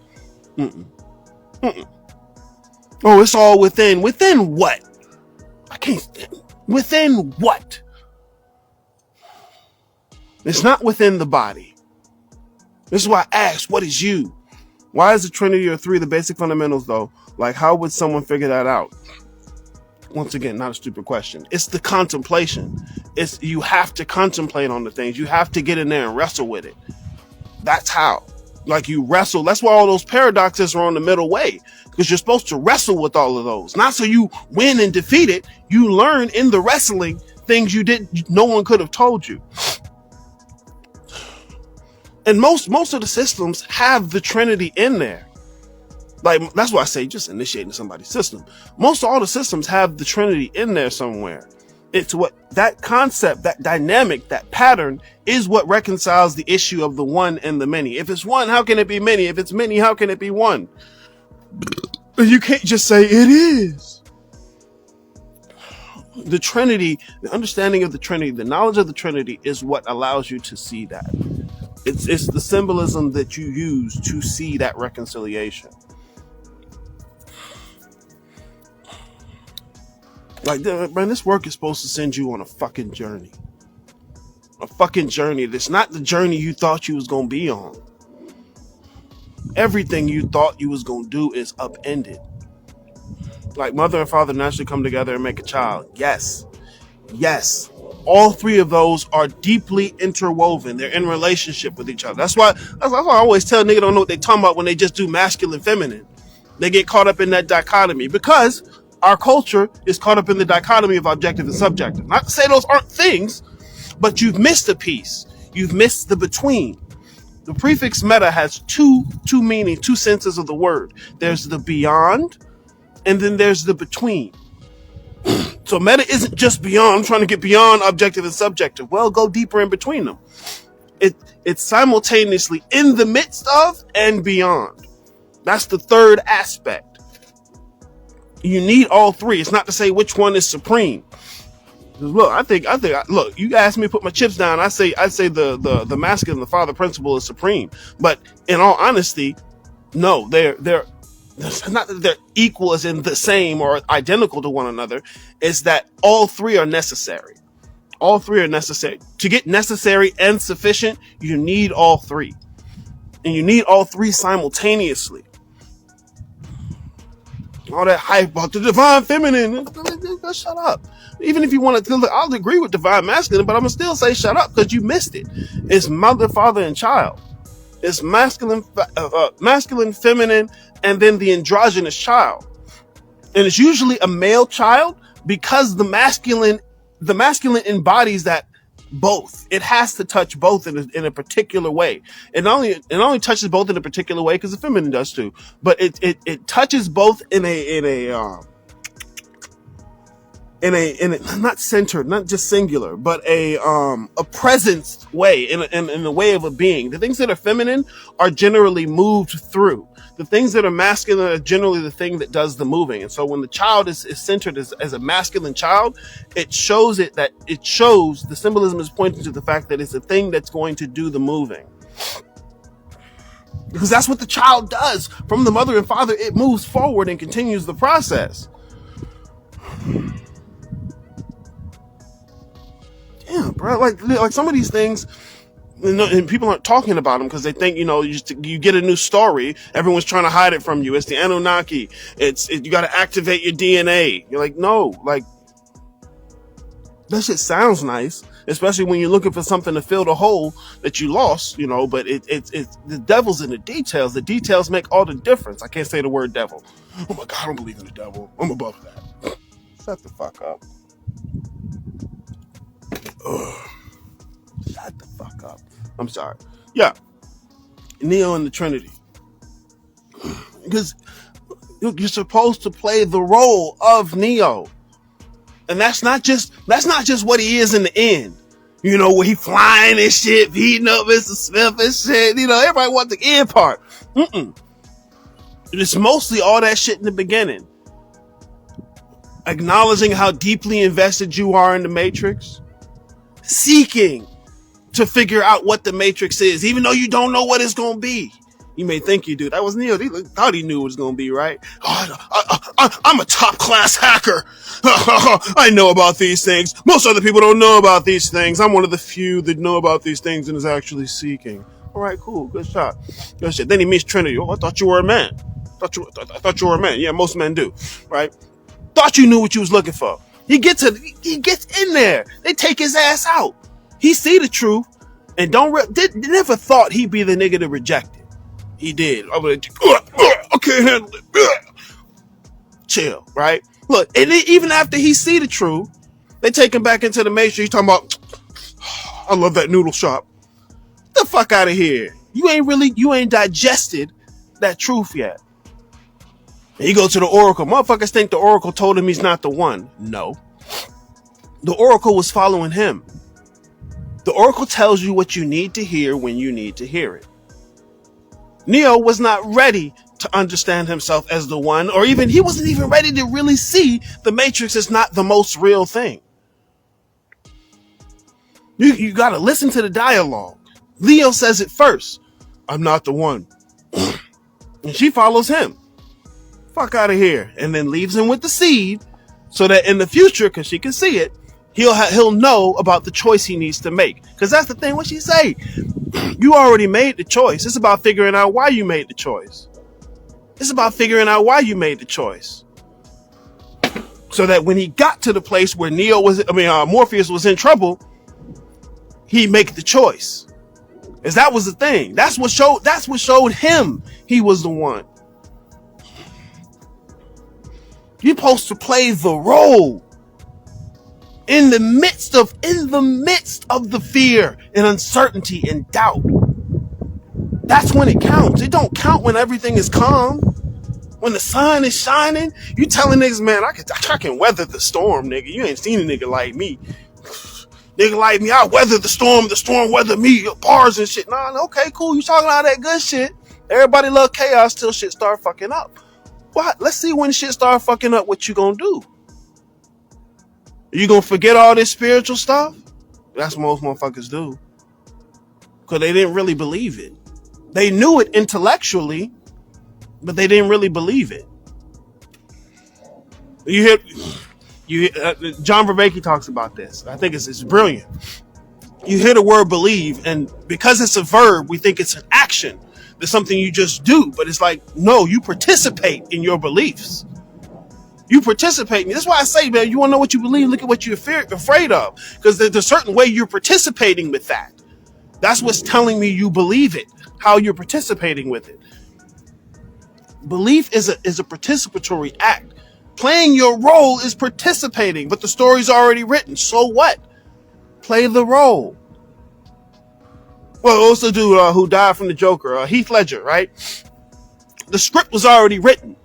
Oh, it's all within. Within what? I can't. Within what? It's not within the body. This is why I asked, what is you? Why is the Trinity or three the basic fundamentals, though? Like, how would someone figure that out? Once again, not a stupid question. It's the contemplation. You have to contemplate on the things. You have to get in there and wrestle with it. That's how. Like, you wrestle. That's why all those paradoxes are on the middle way. Because you're supposed to wrestle with all of those. Not so you win and defeat it. You learn in the wrestling things no one could have told you. And most of the systems have the Trinity in there. Like, that's why I say just initiating somebody's system. Most all the systems have the Trinity in there somewhere. It's what that concept, that dynamic, that pattern is what reconciles the issue of the one and the many. If it's one, how can it be many? If it's many, how can it be one? You can't just say it is. The Trinity, the understanding of the Trinity, the knowledge of the Trinity is what allows you to see that. It's the symbolism that you use to see that reconciliation. Like, man, this work is supposed to send you on a fucking journey. A fucking journey. That's not the journey you thought you was going to be on. Everything you thought you was going to do is upended. Like, mother and father naturally come together and make a child. Yes. All three of those are deeply interwoven. They're in relationship with each other. That's why I always tell niggas don't know what they talking about when they just do masculine, feminine. They get caught up in that dichotomy because our culture is caught up in the dichotomy of objective and subjective. Not to say those aren't things, but you've missed a piece. You've missed the between. The prefix meta has two meanings, two senses of the word. There's the beyond, and then there's the between. So meta isn't just beyond. I'm trying to get beyond objective and subjective. Well, go deeper in between them. It's simultaneously in the midst of and beyond. That's the third aspect. You need all three. It's not to say which one is supreme. Look, I think. Look, you ask me to put my chips down. I say the masculine, the father principle is supreme. But in all honesty, no, they're not that they're equal as in the same or identical to one another. It's that all three are necessary. All three are necessary. To get necessary and sufficient, you need all three. And you need all three simultaneously. All that hype about the divine feminine, shut up. Even if you want to, I'll agree with divine masculine, but I'm going to still say shut up because you missed it. It's mother, father, and child. It's masculine, feminine, and then the androgynous child. And it's usually a male child because the masculine embodies that both. It has to touch both in a particular way. It only touches both in a particular way because the feminine does too. But it touches both in a in a not centered, not just singular, but a presence way, in the way of a being. The things that are feminine are generally moved through. The things that are masculine are generally the thing that does the moving. And so when the child is centered as a masculine child, it shows the symbolism is pointing to the fact that it's a thing that's going to do the moving. Because that's what the child does from the mother and father. It moves forward and continues the process. Yeah, bro. Like some of these things, and people aren't talking about them because they think, you get a new story, everyone's trying to hide it from you. It's the Anunnaki. You got to activate your DNA. You're like, no, like that shit sounds nice, especially when you're looking for something to fill the hole that you lost, but it's the devil's in the details. The details make all the difference. I can't say the word devil. Oh my God, I don't believe in the devil. I'm above that. Shut the fuck up. Ugh. Shut the fuck up. I'm sorry. Yeah. Neo and the Trinity. Because you're supposed to play the role of Neo. And that's not just what he is in the end. Where he flying and shit, beating up Mr. Smith and shit. Everybody wants the end part. It's mostly all that shit in the beginning. Acknowledging how deeply invested you are in the Matrix. Seeking to figure out what the Matrix is, even though you don't know what it's going to be. You may think you do. That was Neo. He thought he knew what it was going to be, right? I'm a top class hacker. I know about these things. Most other people don't know about these things. I'm one of the few that know about these things and is actually seeking. All right, cool. Good shot. Good shit. Then he meets Trinity. Oh, I thought you were a man. I thought you were a man. Yeah, most men do, right? Thought you knew what you was looking for. He gets in there. They take his ass out. He see the truth and never thought he'd be the nigga to reject it. He did. I can't handle it. Chill, right? Look, and even after he see the truth, they take him back into the Matrix. He's talking about, I love that noodle shop. Get the fuck out of here. You ain't digested that truth yet. And you go to the Oracle. Motherfuckers think the Oracle told him he's not the one. No. The Oracle was following him. The Oracle tells you what you need to hear when you need to hear it. Neo was not ready to understand himself as the one, or even he wasn't even ready to really see the Matrix is not the most real thing. You got to listen to the dialogue. Leo says it first. I'm not the one. And she follows him. Fuck out of here. And then leaves him with the seed so that in the future, because she can see it, he'll know about the choice he needs to make. Because that's the thing. What she say? You already made the choice. It's about figuring out why you made the choice. It's about figuring out why you made the choice. So that when he got to the place where Morpheus was in trouble, he make the choice. As that was the thing. That's what showed him he was the one. You're supposed to play the role in the midst of the fear and uncertainty and doubt. That's when it counts. It don't count when everything is calm. When the sun is shining, you telling niggas, man, I can weather the storm, nigga. You ain't seen a nigga like me. Nigga like me, I weather the storm weather me, bars and shit. Nah, okay, cool. You talking all that good shit. Everybody love chaos till shit start fucking up. What? Let's see when shit start fucking up, what you gonna do? You gonna forget all this spiritual stuff? That's what most motherfuckers do. Because they didn't really believe it. They knew it intellectually, but they didn't really believe it. John Vervaeke talks about this. I think it's brilliant. You hear the word believe, and because it's a verb, we think it's an action. It's something you just do, but it's like, no, you participate in your beliefs. You participate. That's why I say, man, you want to know what you believe? Look at what you're afraid of. Because there's a certain way you're participating with that. That's what's telling me you believe it, how you're participating with it. Belief is a participatory act. Playing your role is participating, but the story's already written. So what? Play the role. Well, what's the dude who died from the Joker? Heath Ledger, right? The script was already written.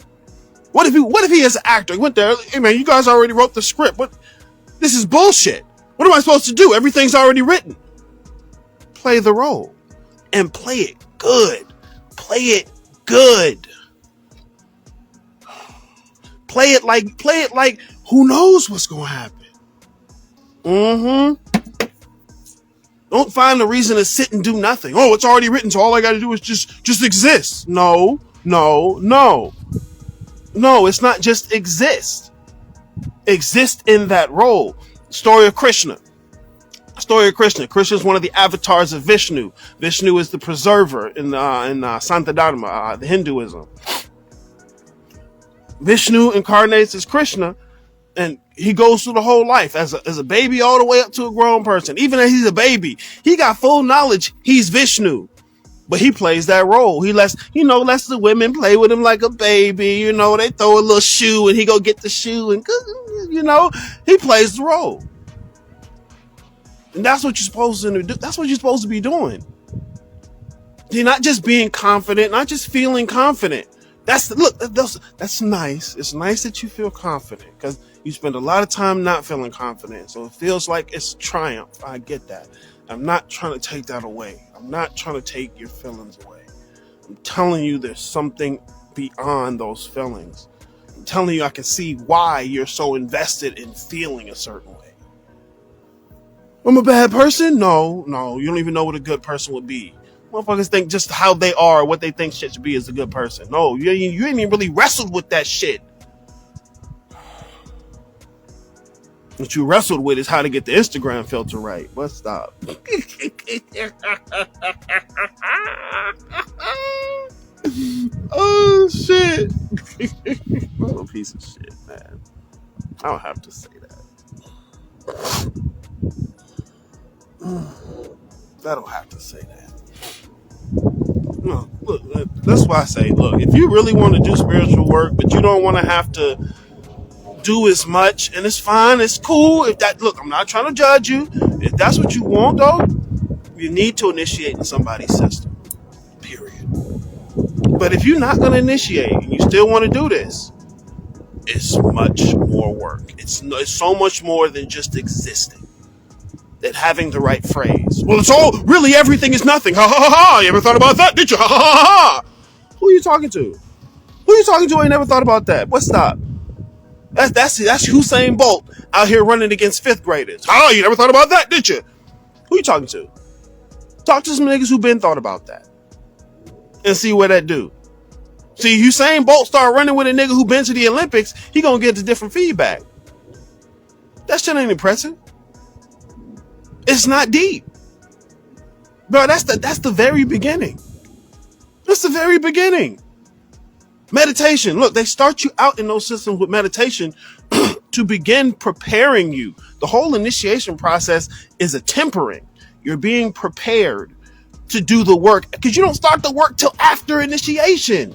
What if he is an actor? He went there, hey man, you guys already wrote the script. This is bullshit. What am I supposed to do? Everything's already written. Play the role and play it good. Play it good. Play it like who knows what's going to happen. Don't find a reason to sit and do nothing. Oh, it's already written, so all I got to do is just exist. No, it's not just exist. Exist in that role. Story of Krishna. Krishna is one of the avatars of Vishnu. Vishnu is the preserver in Santa Dharma, the Hinduism. Vishnu incarnates as Krishna, and he goes through the whole life as a baby all the way up to a grown person. Even as he's a baby, he got full knowledge he's Vishnu, but he plays that role. He lets the women play with him like a baby. They throw a little shoe and he go get the shoe, and he plays the role. And that's what you're supposed to do. That's what you're supposed to be doing. You're not just being confident, not just feeling confident. That's nice. It's nice that you feel confident because you spend a lot of time not feeling confident. So it feels like it's triumph. I get that. I'm not trying to take that away. I'm not trying to take your feelings away. I'm telling you there's something beyond those feelings. I'm telling you I can see why you're so invested in feeling a certain way. I'm a bad person? No. You don't even know what a good person would be. Motherfuckers think just how they are, what they think shit should be is a good person. No, you ain't even really wrestled with that shit. What you wrestled with is how to get the Instagram filter right. But stop. Oh, shit. What a piece of shit, man. I don't have to say that. I don't have to say that. No, look, that's why I say, look, if you really want to do spiritual work, but you don't want to have to do as much, and it's fine, it's cool. Look, I'm not trying to judge you. If that's what you want, though, you need to initiate in somebody's system. Period. But if you're not going to initiate and you still want to do this, it's much more work. It's so much more than just existing. That having the right phrase. Well, it's all really everything is nothing. Ha ha ha ha. You ever thought about that? Did you? Ha ha ha ha. Who are you talking to? I ain't never thought about that. What stop? That's Usain Bolt out here running against fifth graders. Oh, you never thought about that, did you? Who you talking to? Talk to some niggas who been thought about that. And see what that do. See, Usain Bolt start running with a nigga who been to the Olympics, he gonna get the different feedback. That shit ain't impressive. It's not deep. Bro, that's the very beginning. That's the very beginning. Meditation. Look, they start you out in those systems with meditation to begin preparing you. The whole initiation process is a tempering. You're being prepared to do the work because you don't start the work till after initiation.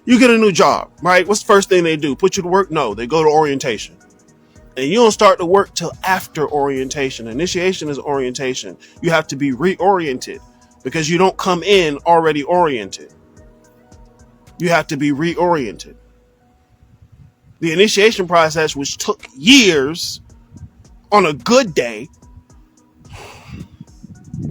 You get a new job, right? What's the first thing they do? Put you to work? No, they go to orientation. And you don't start the work till after orientation. Initiation is orientation. You have to be reoriented because you don't come in already oriented. You have to be reoriented. The initiation process, which took years on a good day,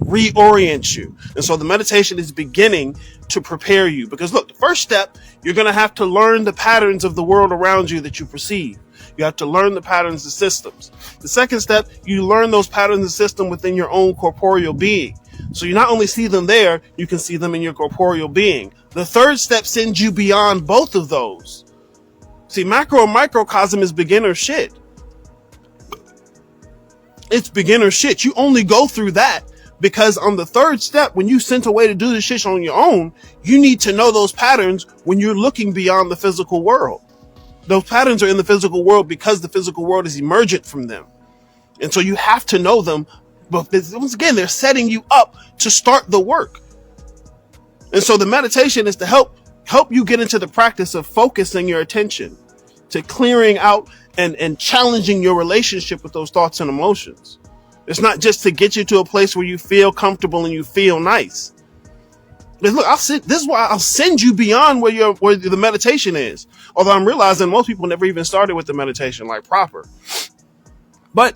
reorients you. And so the meditation is beginning to prepare you because look, the first step, you're going to have to learn the patterns of the world around you that you perceive. You have to learn the patterns of systems. The second step, you learn those patterns of system within your own corporeal being. So you not only see them there, you can see them in your corporeal being. The third step sends you beyond both of those. See, macro and microcosm is beginner shit. It's beginner shit. You only go through that because on the third step, when you sent away to do this shit on your own, you need to know those patterns when you're looking beyond the physical world. Those patterns are in the physical world because the physical world is emergent from them. And so you have to know them. But once again, they're setting you up to start the work. And so the meditation is to help you get into the practice of focusing your attention, to clearing out and challenging your relationship with those thoughts and emotions. It's not just to get you to a place where you feel comfortable and you feel nice. Look, this is why I'll send you beyond where the meditation is. Although I'm realizing most people never even started with the meditation like proper. But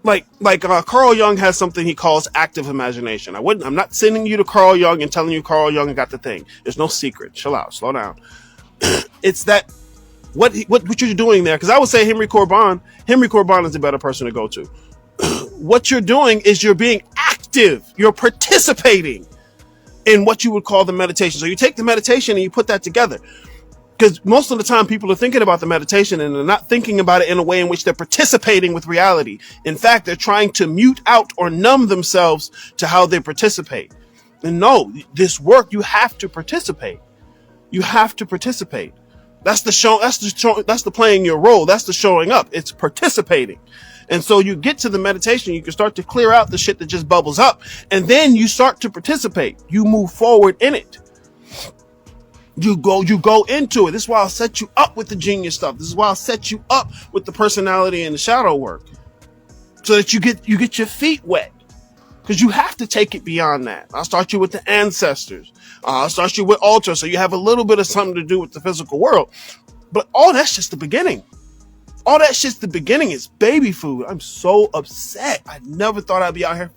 like Carl Jung has something he calls active imagination. I'm not sending you to Carl Jung and telling you Carl Jung got the thing. There's no secret. Chill out, slow down. It's that what you're doing there. Because I would say Henry Corbin is a better person to go to. What you're doing is you're being active. You're participating in what you would call the meditation. So you take the meditation and you put that together. Because most of the time people are thinking about the meditation and they're not thinking about it in a way in which they're participating with reality. In fact, they're trying to mute out or numb themselves to how they participate. And no, this work, you have to participate. You have to participate. That's the playing your role. That's the showing up. It's participating. And so you get to the meditation, you can start to clear out the shit that just bubbles up. And then you start to participate. You move forward in it. You go into it. This is why I'll set you up with the genius stuff. This is why I'll set you up with the personality and the shadow work. So that you get your feet wet. Because you have to take it beyond that. I'll start you with the ancestors. I'll start you with altar. So you have a little bit of something to do with the physical world. But all that's just the beginning. All that shit's the beginning. Is baby food. I'm so upset. I never thought I'd be out here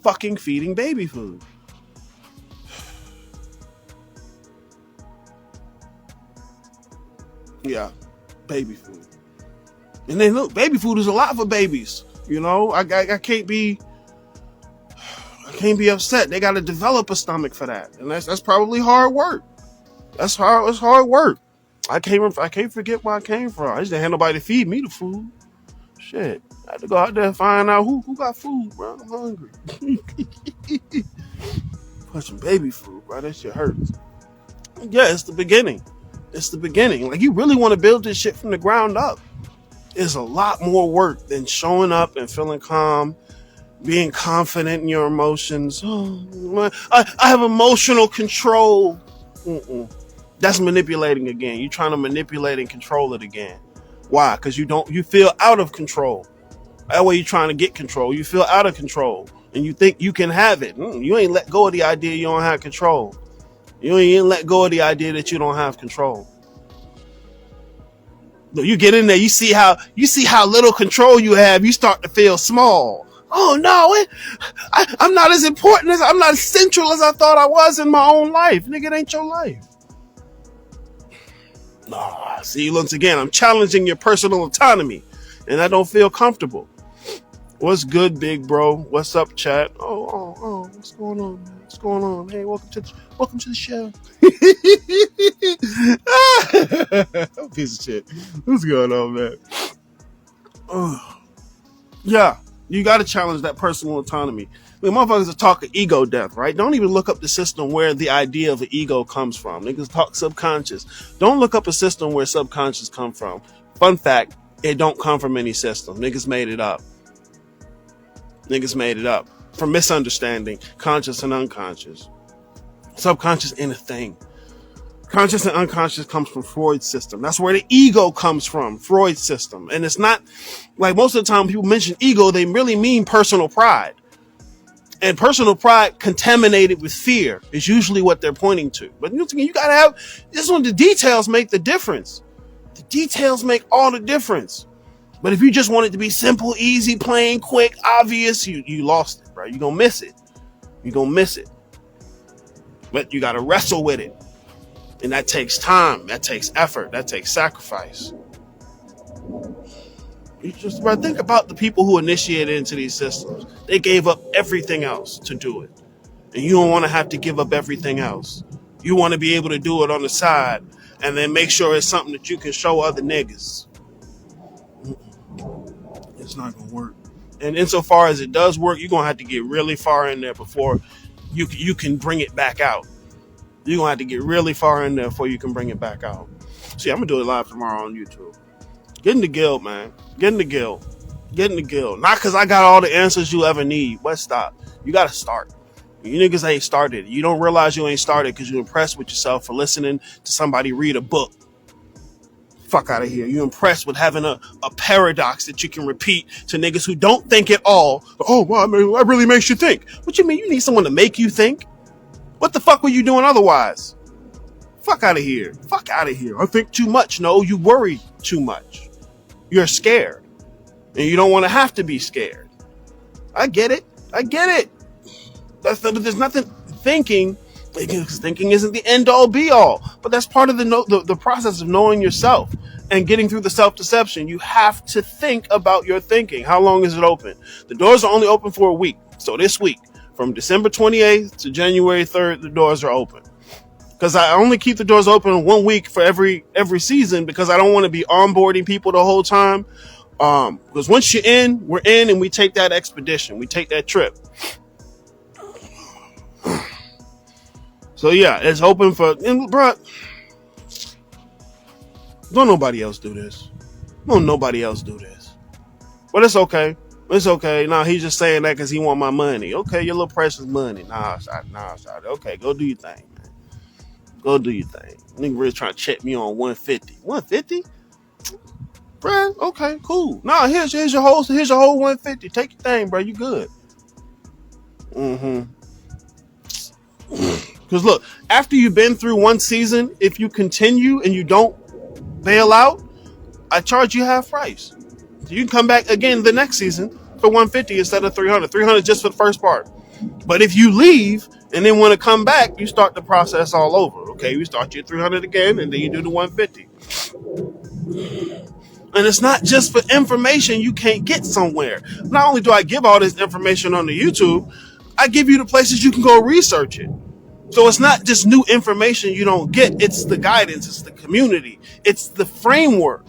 fucking feeding baby food. Yeah, baby food. And then look, baby food is a lot for babies. You know, I can't be upset. They got to develop a stomach for that, and that's probably hard work. It's hard work. I can't forget where I came from. I just didn't have nobody to feed me the food. Shit, I had to go out there and find out who got food, bro. I'm hungry. Put some baby food, bro. That shit hurts. Yeah, it's the beginning. It's the beginning. Like, you really want to build this shit from the ground up. It's a lot more work than showing up and feeling calm, being confident in your emotions. Oh, I have emotional control. That's manipulating again. You're trying to manipulate and control it again. Why? Because you feel out of control. That way you're trying to get control. You feel out of control and you think you can have it. You ain't let go of the idea you don't have control. You ain't let go of the idea that you don't have control. Look, you get in there, you see how little control you have, you start to feel small. Oh no, I'm not as important I'm not as central as I thought I was in my own life. Nigga, it ain't your life. No, see, once again, I'm challenging your personal autonomy, and I don't feel comfortable. What's good, big bro? What's up, chat? Oh, what's going on, man? What's going on? Hey, welcome to the show. Piece of shit. What's going on, man? Yeah, you got to challenge that personal autonomy. I mean, motherfuckers are talking ego death, right? Don't even look up the system where the idea of an ego comes from. Niggas talk subconscious. Don't look up a system where subconscious come from. Fun fact, it don't come from any system. Niggas made it up. From misunderstanding, conscious and unconscious. Subconscious ain't a thing. Conscious and unconscious comes from Freud's system. That's where the ego comes from, Freud's system. And it's not, like, most of the time people mention ego, they really mean personal pride. And personal pride contaminated with fear is usually what they're pointing to. But you gotta have, this one, the details make the difference. The details make all the difference. But if you just want it to be simple, easy, plain, quick, obvious, you lost it, bro. You're gonna miss it. But you gotta wrestle with it. And that takes time, that takes effort, that takes sacrifice. You just think about the people who initiated into these systems. They gave up everything else to do it. And you don't want to have to give up everything else. You want to be able to do it on the side and then make sure it's something that you can show other niggas. It's not going to work. And insofar as it does work, you're going to have to get really far in there before you can bring it back out. You're going to have to get really far in there before you can bring it back out. See, I'm going to do it live tomorrow on YouTube. Get in the guild, man. Get in the guild. Not because I got all the answers you ever need. But stop. You got to start. You niggas ain't started. You don't realize you ain't started because you're impressed with yourself for listening to somebody read a book. Fuck out of here. You're impressed with having a paradox that you can repeat to niggas who don't think at all. Oh, well, I mean, that really makes you think. What you mean? You need someone to make you think? What the fuck were you doing otherwise? Fuck out of here. Fuck out of here. I think too much. No, you worry too much. You're scared. And you don't want to have to be scared. I get it. I get it. There's nothing thinking. Thinking isn't the end all be all. But that's part of the process of knowing yourself and getting through the self-deception. You have to think about your thinking. How long is it open? The doors are only open for a week. So this week, from December 28th to January 3rd, the doors are open. Because I only keep the doors open 1 week for every season, because I don't want to be onboarding people the whole time. Because once you're in, we're in, and we take that expedition. We take that trip. So yeah, it's open for, and bruh, don't nobody else do this. Don't nobody else do this. But it's okay. It's okay. Nah, he's just saying that because he want my money. Okay, your little precious money. Nah, shot. Okay, go do your thing, man. Go do your thing. Nigga really trying to check me on 150. 150? Bruh, okay, cool. Nah, here's your whole 150. Take your thing, bro. You good. Because look, after you've been through one season, if you continue and you don't bail out, I charge you half price. So you can come back again the next season for 150 instead of 300. 300 just for the first part. But if you leave and then want to come back, you start the process all over. Okay, we start you at 300 again, and then you do the 150. And it's not just for information you can't get somewhere. Not only do I give all this information on the YouTube, I give you the places you can go research it. So it's not just new information you don't get. It's the guidance. It's the community. It's the framework.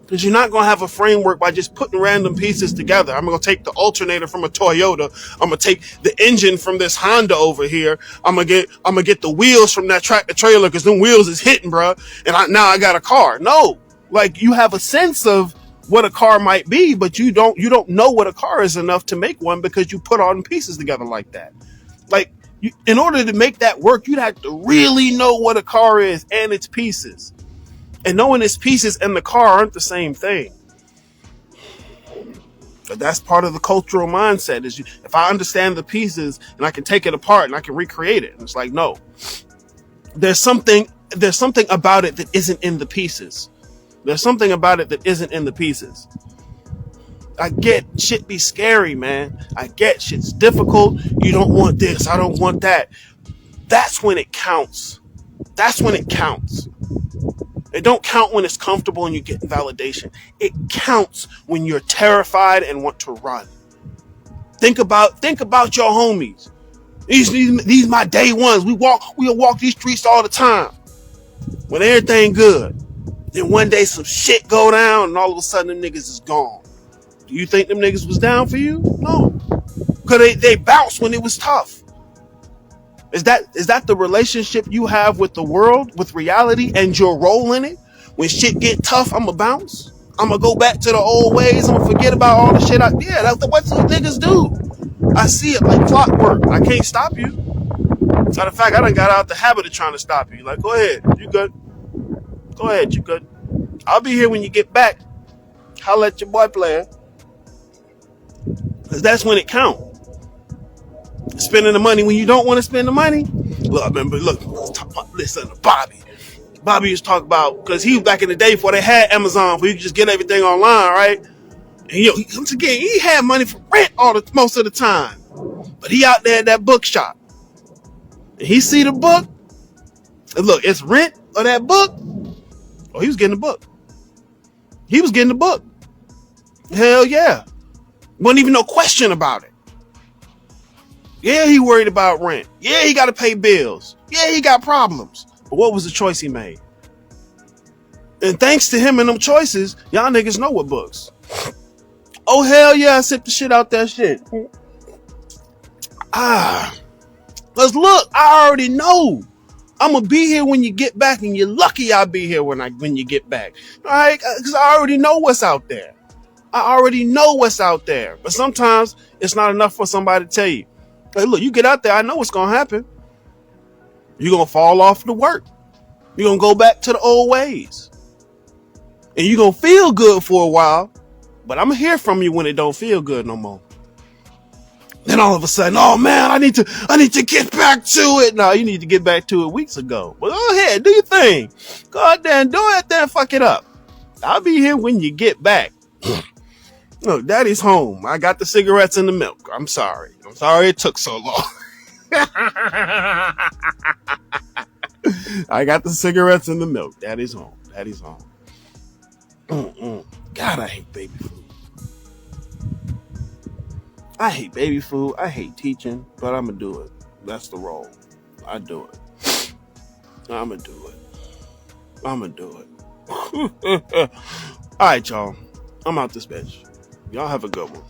Because you're not going to have a framework by just putting random pieces together. I'm going to take the alternator from a Toyota. I'm going to take the engine from this Honda over here. I'm going to get the wheels from that tractor trailer because them wheels is hitting, bro. And now I got a car. No. Like, you have a sense of what a car might be, but you don't know what a car is enough to make one because you put all the pieces together like that. Like, in order to make that work, you'd have to really know what a car is and its pieces. And knowing its pieces and the car aren't the same thing. But that's part of the cultural mindset. Is if I understand the pieces and I can take it apart and I can recreate it. And it's like, no, there's something about it that isn't in the pieces. There's something about it that isn't in the pieces. I get shit be scary, man. I get shit's difficult. You don't want this. I don't want that. That's when it counts. That's when it counts. It don't count when it's comfortable and you get validation. It counts when you're terrified and want to run. Think about your homies. These my day ones. We'll walk these streets all the time. When everything good. Then one day some shit go down and all of a sudden them niggas is gone. Do you think them niggas was down for you? No. Because they bounced when it was tough. Is that the relationship you have with the world, with reality, and your role in it? When shit get tough, I'ma bounce. I'ma go back to the old ways. I'ma forget about all the shit that's what some niggas do. I see it like clockwork. I can't stop you. Matter of fact, I done got out the habit of trying to stop you. Like, go ahead. You good. Go ahead. You good. I'll be here when you get back. Holla at your boy player. Because that's when it counts. Spending the money when you don't want to spend the money. Look, let's talk about, listen to Bobby. Bobby used to talk about, because he was back in the day before they had Amazon, where you could just get everything online, right? And once again, he had money for rent most of the time. But he out there at that bookshop. And he see the book. And look, it's rent or that book. Oh, he was getting the book. He was getting the book. Hell yeah. Wasn't even no question about it. Yeah, he worried about rent. Yeah, he got to pay bills. Yeah, he got problems. But what was the choice he made? And thanks to him and them choices, y'all niggas know what books. Oh, hell yeah, I sipped the shit out that shit. Let's look, I already know. I'm going to be here when you get back, and you're lucky I'll be here when you get back. All right? Because I already know what's out there. I already know what's out there. But sometimes it's not enough for somebody to tell you. Hey, look, you get out there, I know what's going to happen. You're going to fall off the work. You're going to go back to the old ways. And you're going to feel good for a while, but I'm going to hear from you when it don't feel good no more. Then all of a sudden, oh man, I need to get back to it. No, you need to get back to it weeks ago. But go ahead, do your thing. Go out there and do it, then fuck it up. I'll be here when you get back. Look, daddy's home. I got the cigarettes and the milk. I'm sorry it took so long. I got the cigarettes and the milk. Daddy's home. God, I hate baby food. I hate teaching, but I'm going to do it. That's the role. I do it. I'm going to do it. All right, y'all. I'm out this bitch. Y'all have a good one.